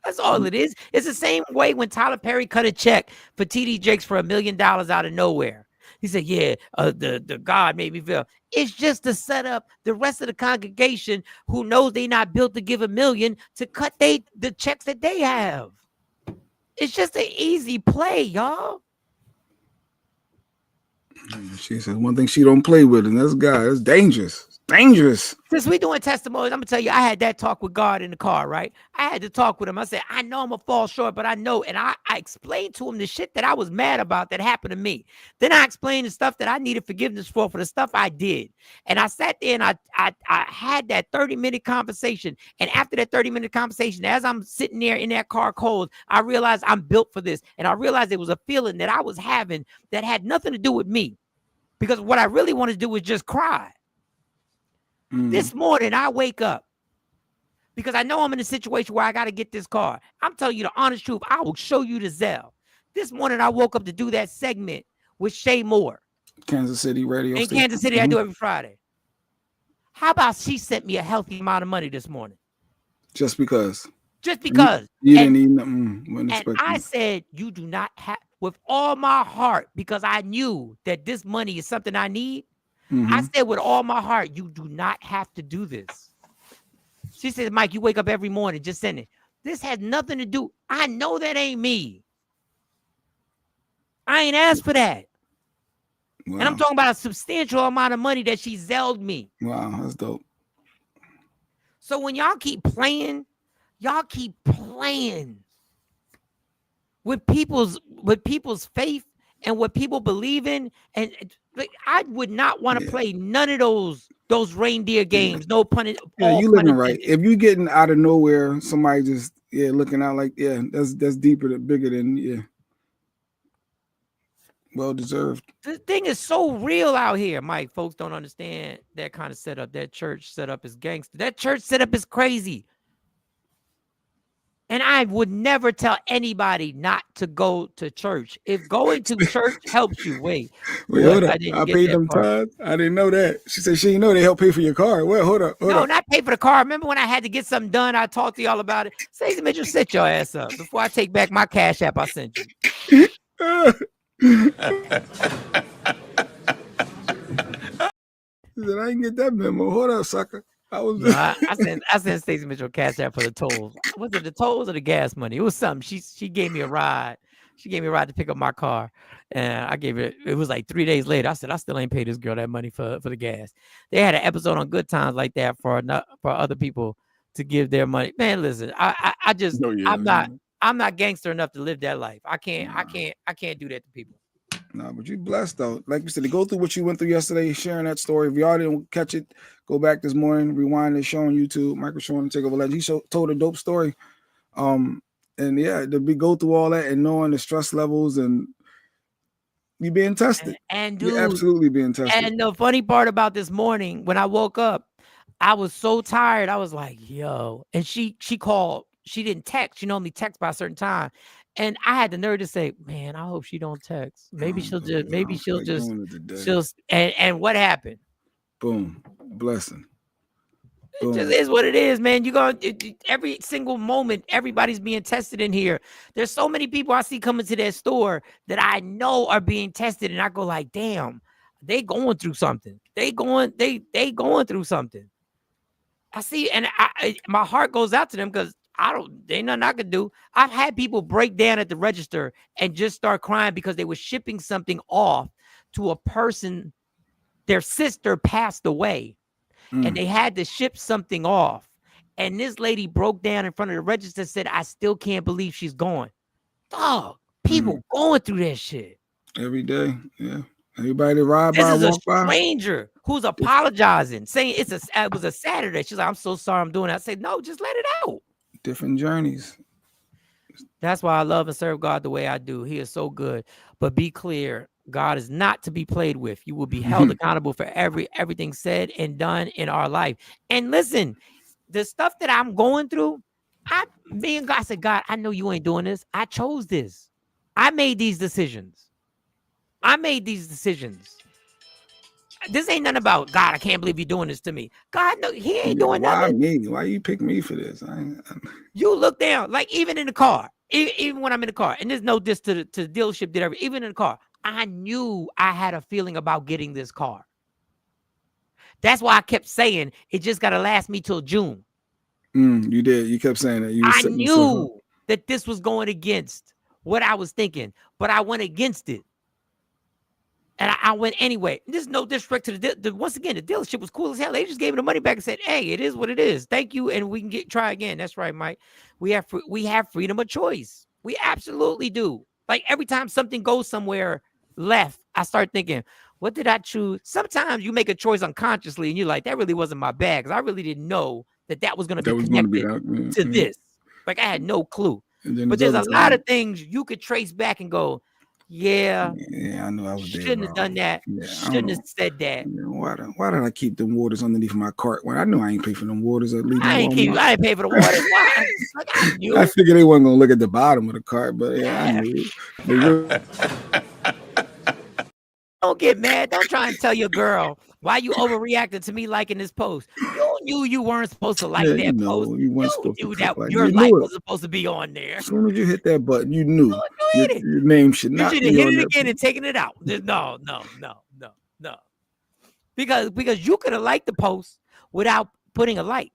A: That's all it is. It's the same way when Tyler Perry cut a check for TD Jakes for $1 million out of nowhere. He said, yeah, the God made me feel. It's just to set up the rest of the congregation who knows they're not built to give $1 million to cut the checks that they have. It's just an easy play, y'all.
F: She said one thing she don't play with, and that's God. It's dangerous. It's dangerous.
A: Since we doing testimonies, I'm gonna tell you, I had that talk with God in the car, right? I had to talk with him. I said, I know I'm gonna fall short, but I know, and I explained to him the shit that I was mad about that happened to me. Then I explained the stuff that I needed forgiveness for the stuff I did. And I sat there and I had that 30-minute conversation. And after that 30-minute conversation, as I'm sitting there in that car cold, I realized I'm built for this. And I realized it was a feeling that I was having that had nothing to do with me. Because what I really wanted to do was just cry. This morning, I wake up because I know I'm in a situation where I got to get this car. I'm telling you the honest truth. I will show you the Zelle. This morning, I woke up to do that segment with Shay Moore.
F: Kansas City radio
A: in
F: station.
A: Kansas City, I do every Friday. How about she sent me a healthy amount of money this morning?
F: Just because.
A: Just because.
F: You didn't need nothing.
A: And I said, you do not have, with all my heart, because I knew that this money is something I need. I said with all my heart, you do not have to do this. She said, Mike, you wake up every morning, just send it. This has nothing to do. I know that ain't me. I ain't asked for that. Wow. And I'm talking about a substantial amount of money that she zelled me.
F: Wow, that's dope.
A: So when y'all keep playing, y'all keep playing with people's faith and what people believe in, and like, I would not want to play none of those reindeer games. No pun.
F: Yeah, you living right. If you getting out of nowhere, somebody just looking out like that's deeper, bigger than well deserved.
A: The thing is so real out here, Mike. Folks don't understand that kind of setup. That church setup is gangster. That church setup is crazy. And I would never tell anybody not to go to church. If going to church helps you, wait,
F: hold up. I paid them tithes. I didn't know that. She said she didn't know they help pay for your car. Well, hold up.
A: No, not pay for the car. Remember when I had to get something done? I talked to y'all about it. Stacey Mitchell, sit your ass up before I take back my Cash App I sent you.
F: She said, I didn't get that memo. Hold up, sucker.
A: I sent Stacey Mitchell Cash App for the tolls. Was it the tolls or the gas money? It was something. She gave me a ride. She gave me a ride to pick up my car, and I gave it. It was like 3 days later. I said I still ain't paid this girl that money for the gas. They had an episode on Good Times like that for other people to give their money. Man, listen, I just I'm not gangster enough to live that life. I can't do that to people.
F: No, but you blessed though. Like you said, to go through what you went through yesterday, sharing that story. If y'all didn't catch it, go back this morning, rewind the show on YouTube. Michael Sean Take Over Legend. He told a dope story. And yeah, to go through all that and knowing the stress levels and you being tested.
A: And dude,
F: you're absolutely being tested.
A: And the funny part about this morning, when I woke up, I was so tired. I was like, yo. And she called. She didn't text. She normally texts by a certain time. And I had the nerve to say, man, I hope she don't text. Maybe she'll just and what happened?
F: Boom. Blessing.
A: Boom. It just is what it is, man. Every single moment, everybody's being tested in here. There's so many people I see coming to that store that I know are being tested. And I go like, damn, they going through something. They going through something. I see, and my heart goes out to them because ain't nothing I could do. I've had people break down at the register and just start crying because they were shipping something off to a person. Their sister passed away and they had to ship something off. And this lady broke down in front of the register and said, I still can't believe she's gone. Dog, people going through that shit.
F: Every day. Yeah. Everybody that ride by,
A: this is
F: walk by.
A: A stranger who's apologizing, saying it was a Saturday. She's like, I'm so sorry I'm doing it. I said, no, just let it out.
F: Different journeys.
A: That's why I love and serve God the way I do. He is so good. But be clear, God is not to be played with. You will be held accountable for everything said and done in our life. And listen, the stuff that I'm going through, me and God said, God, I know you ain't doing this. I chose this. I made these decisions. This ain't nothing about God. I can't believe you're doing this to me. God, no, he ain't doing nothing.
F: Why me? Why you pick me for this?
A: You look down, like even in the car, even when I'm in the car, and there's no diss to the dealership, did everything. Even in the car, I knew I had a feeling about getting this car. That's why I kept saying it just got to last me till June.
F: You did. You kept saying that.
A: I knew that this was going against what I was thinking, but I went against it. And I went anyway. There's no disrespect to once again, the dealership was cool as hell. They just gave me the money back and said, hey, it is what it is. Thank you. And we can try again. That's right, Mike. We have freedom of choice. We absolutely do. Like every time something goes somewhere left, I start thinking, what did I choose? Sometimes you make a choice unconsciously and you're like, that really wasn't my bag. Because I really didn't know that was going to be connected to this. Like I had no clue. But there's a lot of things you could trace back and go, yeah,
F: I know I was
A: shouldn't have done that. Yeah, shouldn't have said that.
F: Why did I keep them waters underneath my cart when I knew I ain't pay for them waters?
A: I ain't pay for the waters. Why? Like,
F: I figured they wasn't gonna look at the bottom of the cart, but I knew.
A: Don't get mad. Don't try and tell your girl why you overreacted to me liking this post. You knew you weren't supposed to like that post. You knew that your life was supposed to be on there.
F: As soon as you hit that button, you knew your name should not be on there. You should have hit it
A: again and taken it out. No. Because you could have liked the post without putting a like.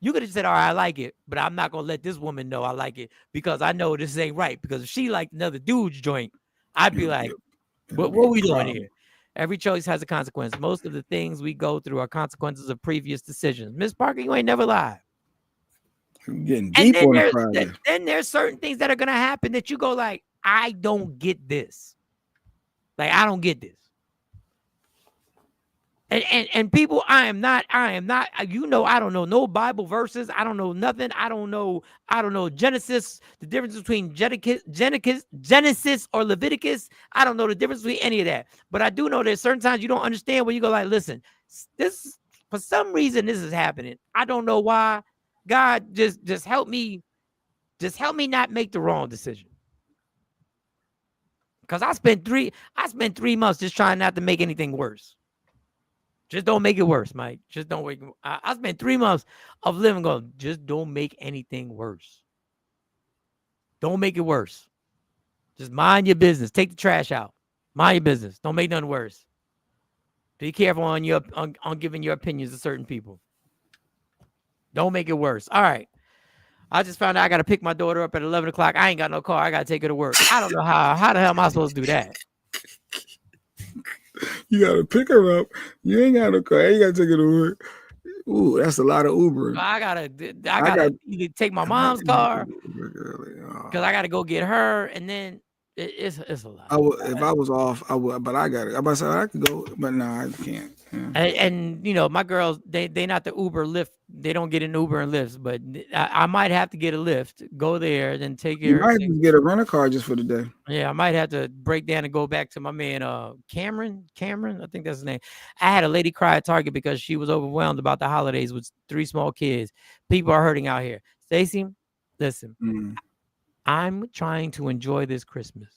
A: You could have said, all right, I like it, but I'm not going to let this woman know I like it because I know this ain't right. Because if she liked another dude's joint, I'd be like, what are we doing here? Every choice has a consequence. Most of the things we go through are consequences of previous decisions. Miss Parker, you ain't never lied.
F: Getting deep on a Friday.
A: Then there's certain things that are gonna happen that you go like, I don't get this. Like, I don't get this. And people, I am not, you know, I don't know no Bible verses. I don't know nothing. I don't know Genesis, the difference between Genesis or Leviticus. I don't know the difference between any of that. But I do know there's certain times you don't understand where you go like, listen, this, for some reason, this is happening. I don't know why. God, just help me. Just help me not make the wrong decision. Because I spent 3 months just trying not to make anything worse. Just don't make it worse, Mike. Just don't make it. I spent 3 months of living going, just don't make anything worse. Don't make it worse. Just mind your business. Take the trash out. Mind your business. Don't make nothing worse. Be careful on giving your opinions to certain people. Don't make it worse. All right. I just found out I got to pick my daughter up at 11 o'clock. I ain't got no car. I got to take her to work. I don't know how the hell am I supposed to do that?
F: You got to pick her up. You ain't got no car. You got to take her to work. Ooh, that's a lot of Uber.
A: I gotta either take my mom's car because I gotta go get her, and then it's a lot.
F: If I was off, I would, but I got it. I said I could go, but no, I can't. Yeah.
A: And you know, my girls, they not the Uber Lyft. They don't get an Uber and Lyfts, but I might have to get a Lyft. Go there, then take her.
F: You might just get a rental car just for the day.
A: Yeah, I might have to break down and go back to my man Cameron. I think that's his name. I had a lady cry at Target because she was overwhelmed about the holidays with 3 small kids. People are hurting out here. Stacey, listen, I'm trying to enjoy this Christmas.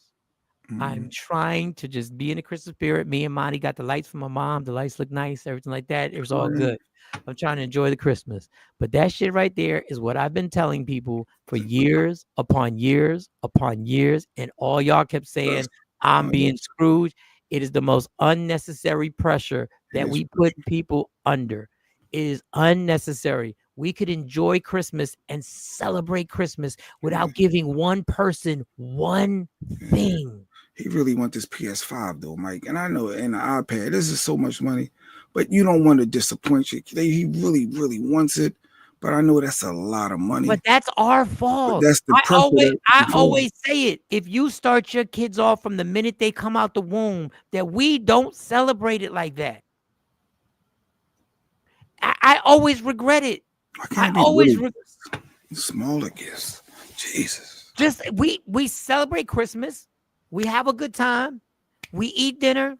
A: I'm trying to just be in the Christmas spirit. Me and Monty got the lights from my mom. The lights look nice, everything like that. It was all good. I'm trying to enjoy the Christmas. But that shit right there is what I've been telling people for years upon years upon years. And all y'all kept saying, I'm being Scrooge. It is the most unnecessary pressure that we put people under. It is unnecessary. We could enjoy Christmas and celebrate Christmas without giving one person one thing.
F: He really wants this PS5 though, Mike. And I know in the iPad, this is so much money, but you don't want to disappoint you. He really, really wants it. But I know that's a lot of money.
A: But that's our fault.
F: But that's the pressure.
A: I always say it. If you start your kids off from the minute they come out the womb, that we don't celebrate it like that. I always regret it. I always
F: smaller gifts. Jesus.
A: Just we celebrate Christmas. We have a good time. We eat dinner.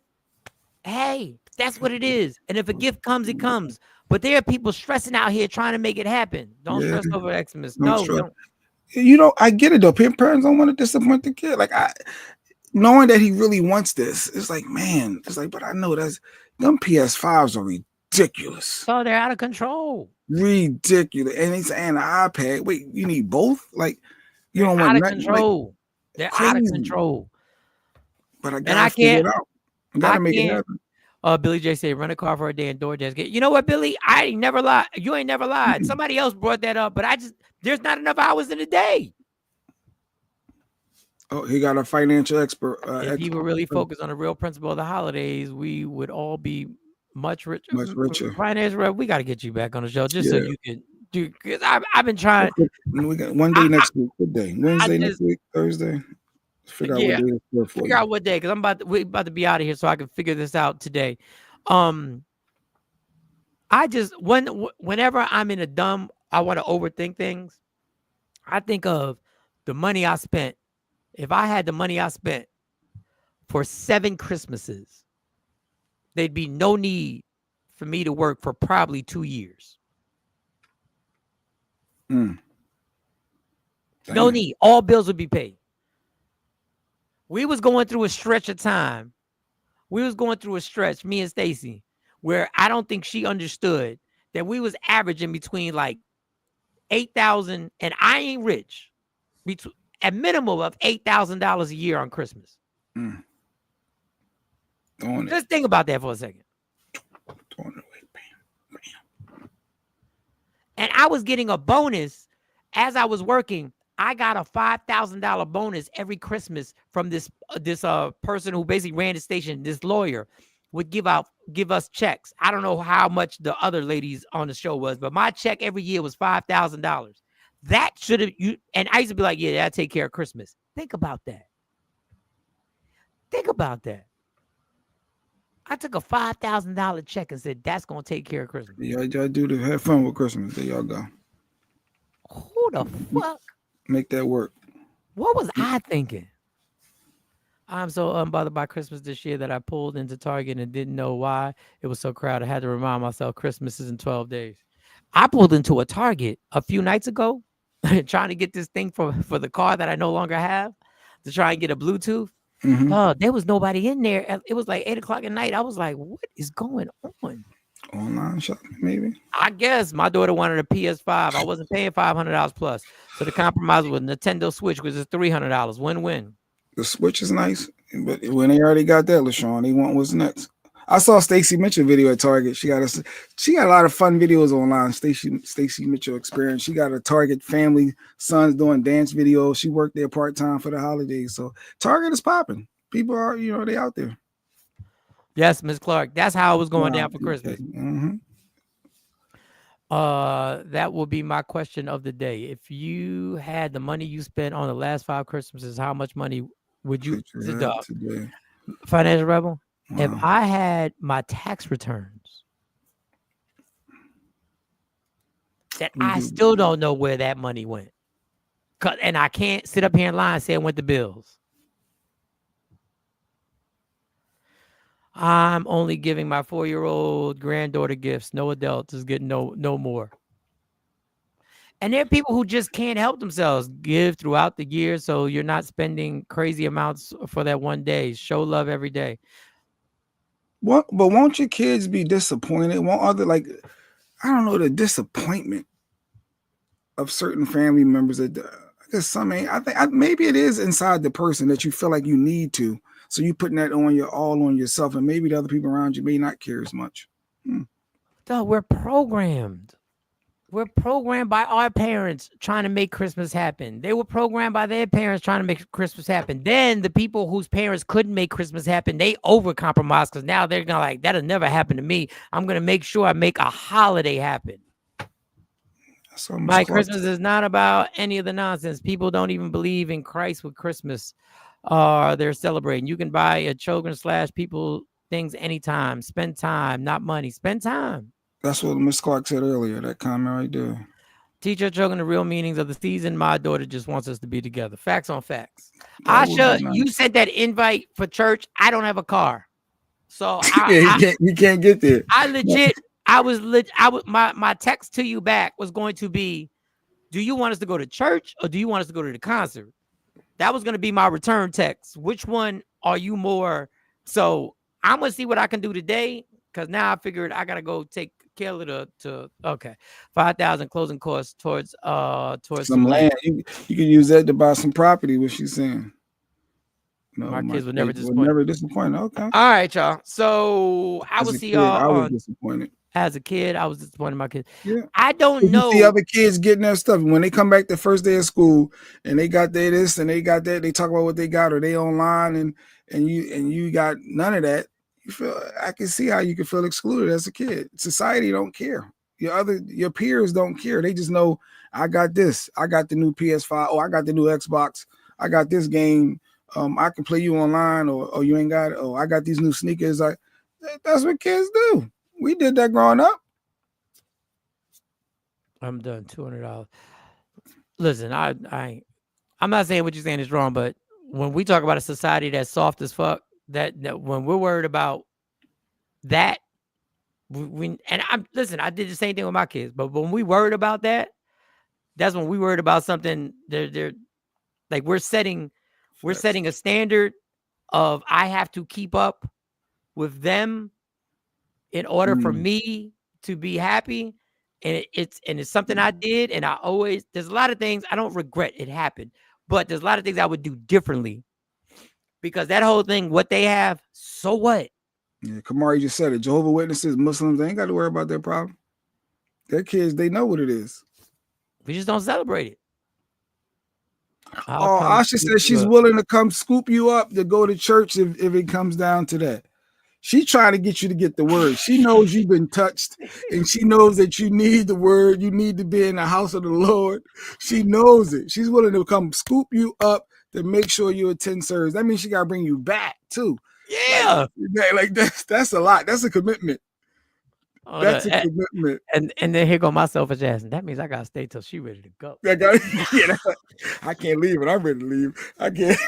A: Hey, that's what it is. And if a gift comes, it comes. But there are people stressing out here trying to make it happen. Don't stress over Xmas. No, don't.
F: You know, I get it though. Parents don't want to disappoint the kid. Like knowing that he really wants this, it's like, man, it's like, but I know them PS5s are ridiculous.
A: Oh, they're out of control.
F: Ridiculous. And it's an iPad. Wait, you need both? Like, you don't want
A: out of control. Like, they're out of control.
F: But I gotta figure it out. I gotta make it happen.
A: Billy J said, run a car for a day and DoorDash. You know what, Billy? I ain't never lied. You ain't never lied. Somebody else brought that up, but there's not enough hours in the day.
F: Oh, he got a financial expert.
A: If he were really focused on the real principle of the holidays, we would all be much richer.
F: Much richer.
A: We got to get you back on the show just so you can do. Because I've been trying.
F: We got one day next week. What day? Wednesday next week. Thursday. Figure out what day it's for
A: figure out what day, because we're about to be out of here, so I can figure this out today. I just whenever I'm in a dumb, I want to overthink things. I think of the money I spent. If I had the money I spent for 7 Christmases, there'd be no need for me to work for probably 2 years. No need. All bills would be paid. We was going through a stretch of time. Me and Stacey, where I don't think she understood that we was averaging between like $8,000, and I ain't rich, a minimum of $8,000 a year on Christmas. Just think about that for a second. And I was getting a bonus as I was working. I got a $5,000 bonus every Christmas from this person who basically ran the station. This lawyer would give us checks. I don't know how much the other ladies on the show was, but my check every year was $5,000. That should have you. And I used to be like, yeah, I take care of Christmas. Think about that. Think about that. I took a $5,000 check and said that's gonna take care of Christmas.
F: Y'all do to have fun with Christmas. There y'all go.
A: Who the fuck?
F: Make that work.
A: What was I thinking? I'm so unbothered by Christmas this year that I pulled into Target and didn't know why it was so crowded. I had to remind myself Christmas is in 12 days. I pulled into a Target a few nights ago trying to get this thing for the car that I no longer have to try and get a Bluetooth. There was nobody in there. It was like 8 o'clock at night. I was like, what is going on?
F: Online shopping, maybe.
A: I guess my daughter wanted a PS5. I wasn't paying $500 plus. So the compromise with Nintendo Switch was just $300. Win-win.
F: The Switch is nice, but when they already got that, LaShawn, they want what's next. I saw Stacey Mitchell video at Target. She got a lot of fun videos online. Stacey Mitchell experience. She got a Target family sons doing dance videos. She worked there part-time for the holidays. So Target is popping. People are, they out there.
A: Yes, Miss Clark. That's how it was going down for Christmas. That will be my question of the day. If you had the money you spent on the last 5 Christmases, how much money would you Financial Rebel? Wow. If I had my tax returns that I still don't know where that money went. And I can't sit up here and lie and say it went to bills. I'm only giving my 4-year-old granddaughter gifts. No adult is getting no more. And there are people who just can't help themselves. Give throughout the year so you're not spending crazy amounts for that one day. Show love every day.
F: What? But won't your kids be disappointed? Won't other I don't know, the disappointment of certain family members that I guess some ain't. I think maybe it is inside the person that you feel like you need to. So you putting that all on yourself, and maybe the other people around you may not care as much.
A: Dog, we're programmed. We're programmed by our parents trying to make Christmas happen. They were programmed by their parents trying to make Christmas happen. Then the people whose parents couldn't make Christmas happen, they overcompromise because now they're gonna like, that'll never happen to me. I'm gonna make sure I make a holiday happen. My Christmas is not about any of the nonsense. People don't even believe in Christ with Christmas. They're celebrating. You can buy a children / people things anytime. Spend time, not money. Spend time.
F: That's what Miss Clark said earlier, that comment right there.
A: Teach your children the real meanings of the season. My daughter just wants us to be together. Facts on facts. Asha, you sent that invite for church. I don't have a car. So
F: you can't get there.
A: My text to you back was going to be, do you want us to go to church or do you want us to go to the concert? That was going to be my return text. Which one are you more? So I'm going to see what I can do today. Because now I figured I got to go take care of okay. 5,000 closing costs towards
F: some land. You can use that to buy some property, what she's saying. No,
A: my kids would never disappoint.
F: Never disappointed. Okay.
A: All right, y'all. So I will see y'all.
F: I was disappointed.
A: As a kid, I was disappointed in my kids.
F: Yeah.
A: I don't know.
F: You see other kids getting their stuff. When they come back the first day of school and they got their this and they got that, they talk about what they got or they online and you got none of that. I can see how you can feel excluded as a kid. Society don't care. Your peers don't care. They just know I got this. I got the new PS5. Oh, I got the new Xbox. I got this game. I can play you online, or you ain't got it. Oh, I got these new sneakers. That's what kids do. We did that growing up.
A: I'm done. $200. Listen, I'm not saying what you're saying is wrong, but when we talk about a society that's soft as fuck, that when we're worried about that, I did the same thing with my kids, but when we worried about that, that's when we worried about something. They're like we're setting a standard of I have to keep up with them in order for me to be happy, and it's something I did, and there's a lot of things I don't regret it happened, but there's a lot of things I would do differently. Because that whole thing, what they have, so what?
F: Yeah, Kamari just said it. Jehovah's Witnesses, Muslims, they ain't got to worry about their problem. Their kids, they know what it is.
A: We just don't celebrate it.
F: Asha said she's willing to come scoop you up to go to church if it comes down to that. She trying to get you to get the word. She knows you've been touched, and she knows that you need the word. You need to be in the house of the Lord. She knows it. She's willing to come scoop you up to make sure you attend service. That means she got to bring you back too.
A: Yeah,
F: like that's a lot. That's a commitment. That's a commitment.
A: And then here go my selfish ass. And that means I gotta stay till she ready to go.
F: I can't leave, but I'm ready to leave. I can't.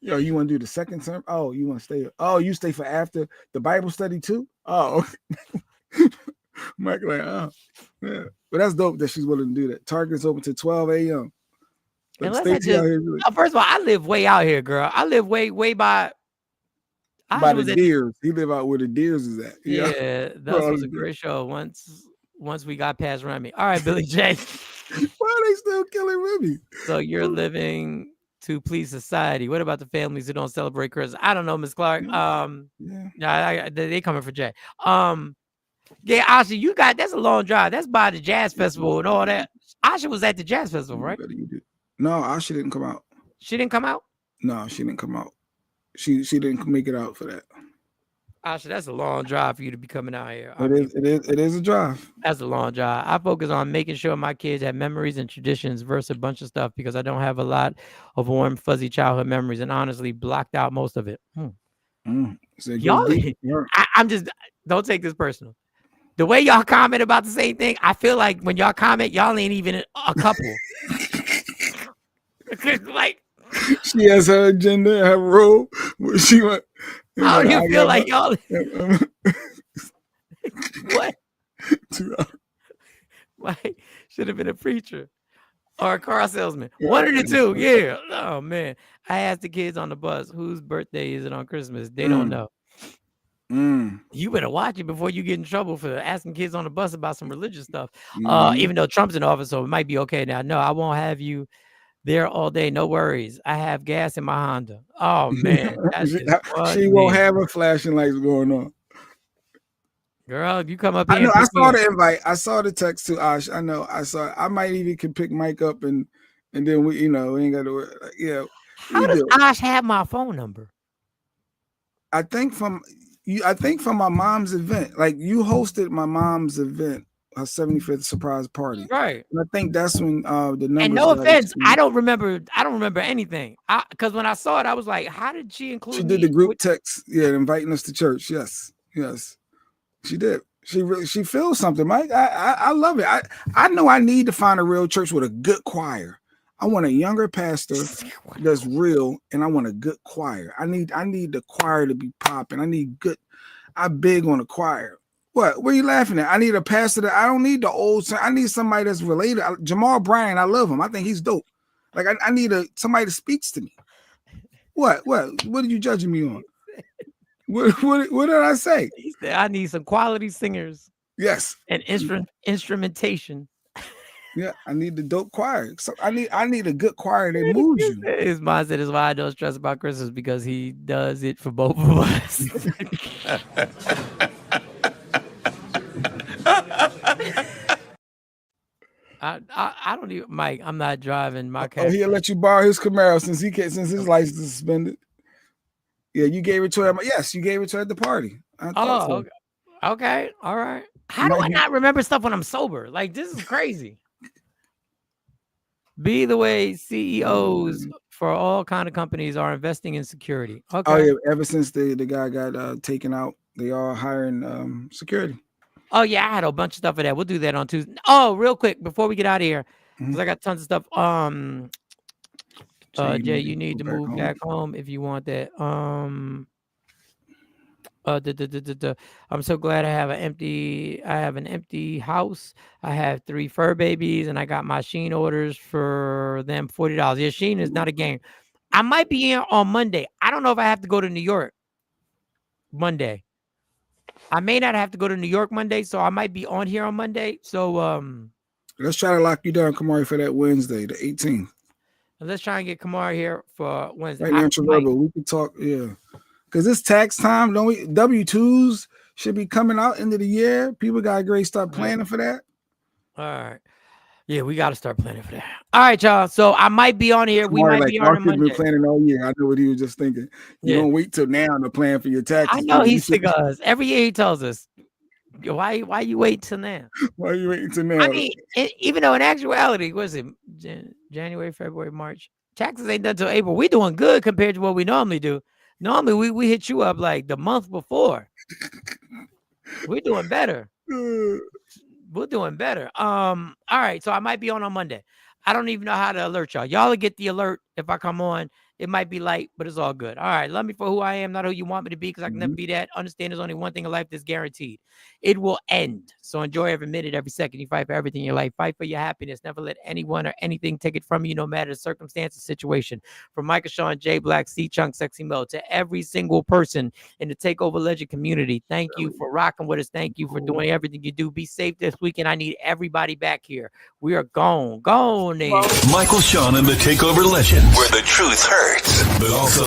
F: Yo, you want to do the second term? Oh, you want to stay? Oh, you stay for after the Bible study too? Oh, Mike, like, oh, yeah. But that's dope that she's willing to do that. Target's open to 12 a.m.
A: Unless I just, first of all, I live way out here, girl. I live way by
F: the deers. He live out where the deers is at.
A: Yeah, that was a great show. Once we got past Remy. All right, Billy J.
F: Why are they still killing Remy?
A: So you're living to please society. What about the families who don't celebrate Christmas? I don't know, Miss Clark. They coming for Jay. Yeah, Asha, you got that's a long drive. That's by the jazz festival and all that. Asha was at the jazz festival, right?
F: No, Asha didn't come out.
A: She didn't come out?
F: No, she didn't come out. She didn't make it out for that.
A: Asha, that's a long drive for you to be coming out here.
F: It is a drive.
A: That's a long drive. I focus on making sure my kids have memories and traditions versus a bunch of stuff because I don't have a lot of warm, fuzzy childhood memories and honestly blocked out most of it. Y'all, I'm just, don't take this personal. The way y'all comment about the same thing, I feel like when y'all comment, y'all ain't even a couple. Like,
F: she has her agenda, her role. She went.
A: How do you feel like y'all? What? Like, should have been a preacher or a car salesman. One of the two. Yeah. Oh man. I asked the kids on the bus, whose birthday is it on Christmas? They don't know. You better watch it before you get in trouble for asking kids on the bus about some religious stuff. Even though Trump's in office, so it might be okay now. No, I won't have you there all day. No worries. I have gas in my Honda. Oh man,
F: she won't have her flashing lights going on.
A: Girl, you come up here.
F: I know. I saw the invite. I saw the text to Ash. I know. I saw. I might even can pick Mike up and then we, we ain't got to. Yeah.
A: How does Ash have my phone number?
F: I think from my mom's event. Like you hosted my mom's event. Her 75th surprise party,
A: right?
F: And I think that's when the numbers.
A: And no offense, I don't remember anything. Because when I saw it, I was like, "How did she include?"
F: She did the group text, inviting us to church. Yes, she did. She feels something, Mike. I love it. I know I need to find a real church with a good choir. I want a younger pastor that's real, and I want a good choir. I need the choir to be popping. I'm big on the choir. What are you laughing at? I need a pastor that I don't need the old. I need somebody that's related. Jamal Bryan, I love him. I think he's dope. Like I need somebody that speaks to me. What are you judging me on? What did I say?
A: He said I need some quality singers.
F: Yes,
A: and instrumentation.
F: Yeah, I need the dope choir. So I need a good choir that moves you.
A: His mom said, "Is why I don't stress about Christmas because he does it for both of us." I don't even, Mike. I'm not driving my car.
F: He'll let you borrow his Camaro since his license is suspended. Yeah, you gave it to him. Yes, you gave it to her at the party.
A: So. Okay, all right. How do I not remember stuff when I'm sober? Like this is crazy. Be the way CEOs for all kind of companies are investing in security. Okay.
F: Oh yeah, ever since the guy got taken out, they are hiring security.
A: Oh yeah, I had a bunch of stuff for that. We'll do that on Tuesday. Oh, real quick before we get out of here, because I got tons of stuff. Jay, you need to move back home if you want that. I'm so glad I have an empty house. I have 3 fur babies, and I got my Shein orders for them $40. Yeah, Shein is not a game. I might be in on Monday. I don't know if I have to go to New York Monday. I may not have to go to New York Monday, so I might be on here on Monday. So
F: let's try to lock you down, Kamari, for that Wednesday, the 18th.
A: Let's try and get Kamari here for Wednesday.
F: Right now, we can talk, because it's tax time. Don't we? W-2s should be coming out end of the year. People gotta start planning for that.
A: All right. Yeah, we got to start planning for that. All right, y'all. So I might be on here. We might be on
F: Mark has
A: Monday.
F: been planning all year. I know what he was just thinking. You don't wait till now to plan for your taxes.
A: I know he's sick of us. Every year he tells us, why you wait till now?
F: Why you waiting till now?
A: I mean, even though in actuality, what is it? January, February, March. Taxes ain't done till April. We're doing good compared to what we normally do. Normally, we hit you up like the month before. We're doing better. We're doing better. All right. So I might be on Monday. I don't even know how to alert y'all. Y'all will get the alert if I come on. It might be light, but it's all good. All right. Love me for who I am, not who you want me to be, because I can never be that. Understand there's only one thing in life that's guaranteed. It will end. So enjoy every minute, every second. You fight for everything in your life. Fight for your happiness. Never let anyone or anything take it from you, no matter the circumstance or situation. From Michael Sean, J Black, C Chunk, Sexy Mo, to every single person in the Takeover Legend community. Thank you for rocking with us. Thank you for doing everything you do. Be safe this weekend. I need everybody back here. We are gone.
B: Michael Sean and the Takeover Legend, where the truth hurts, but also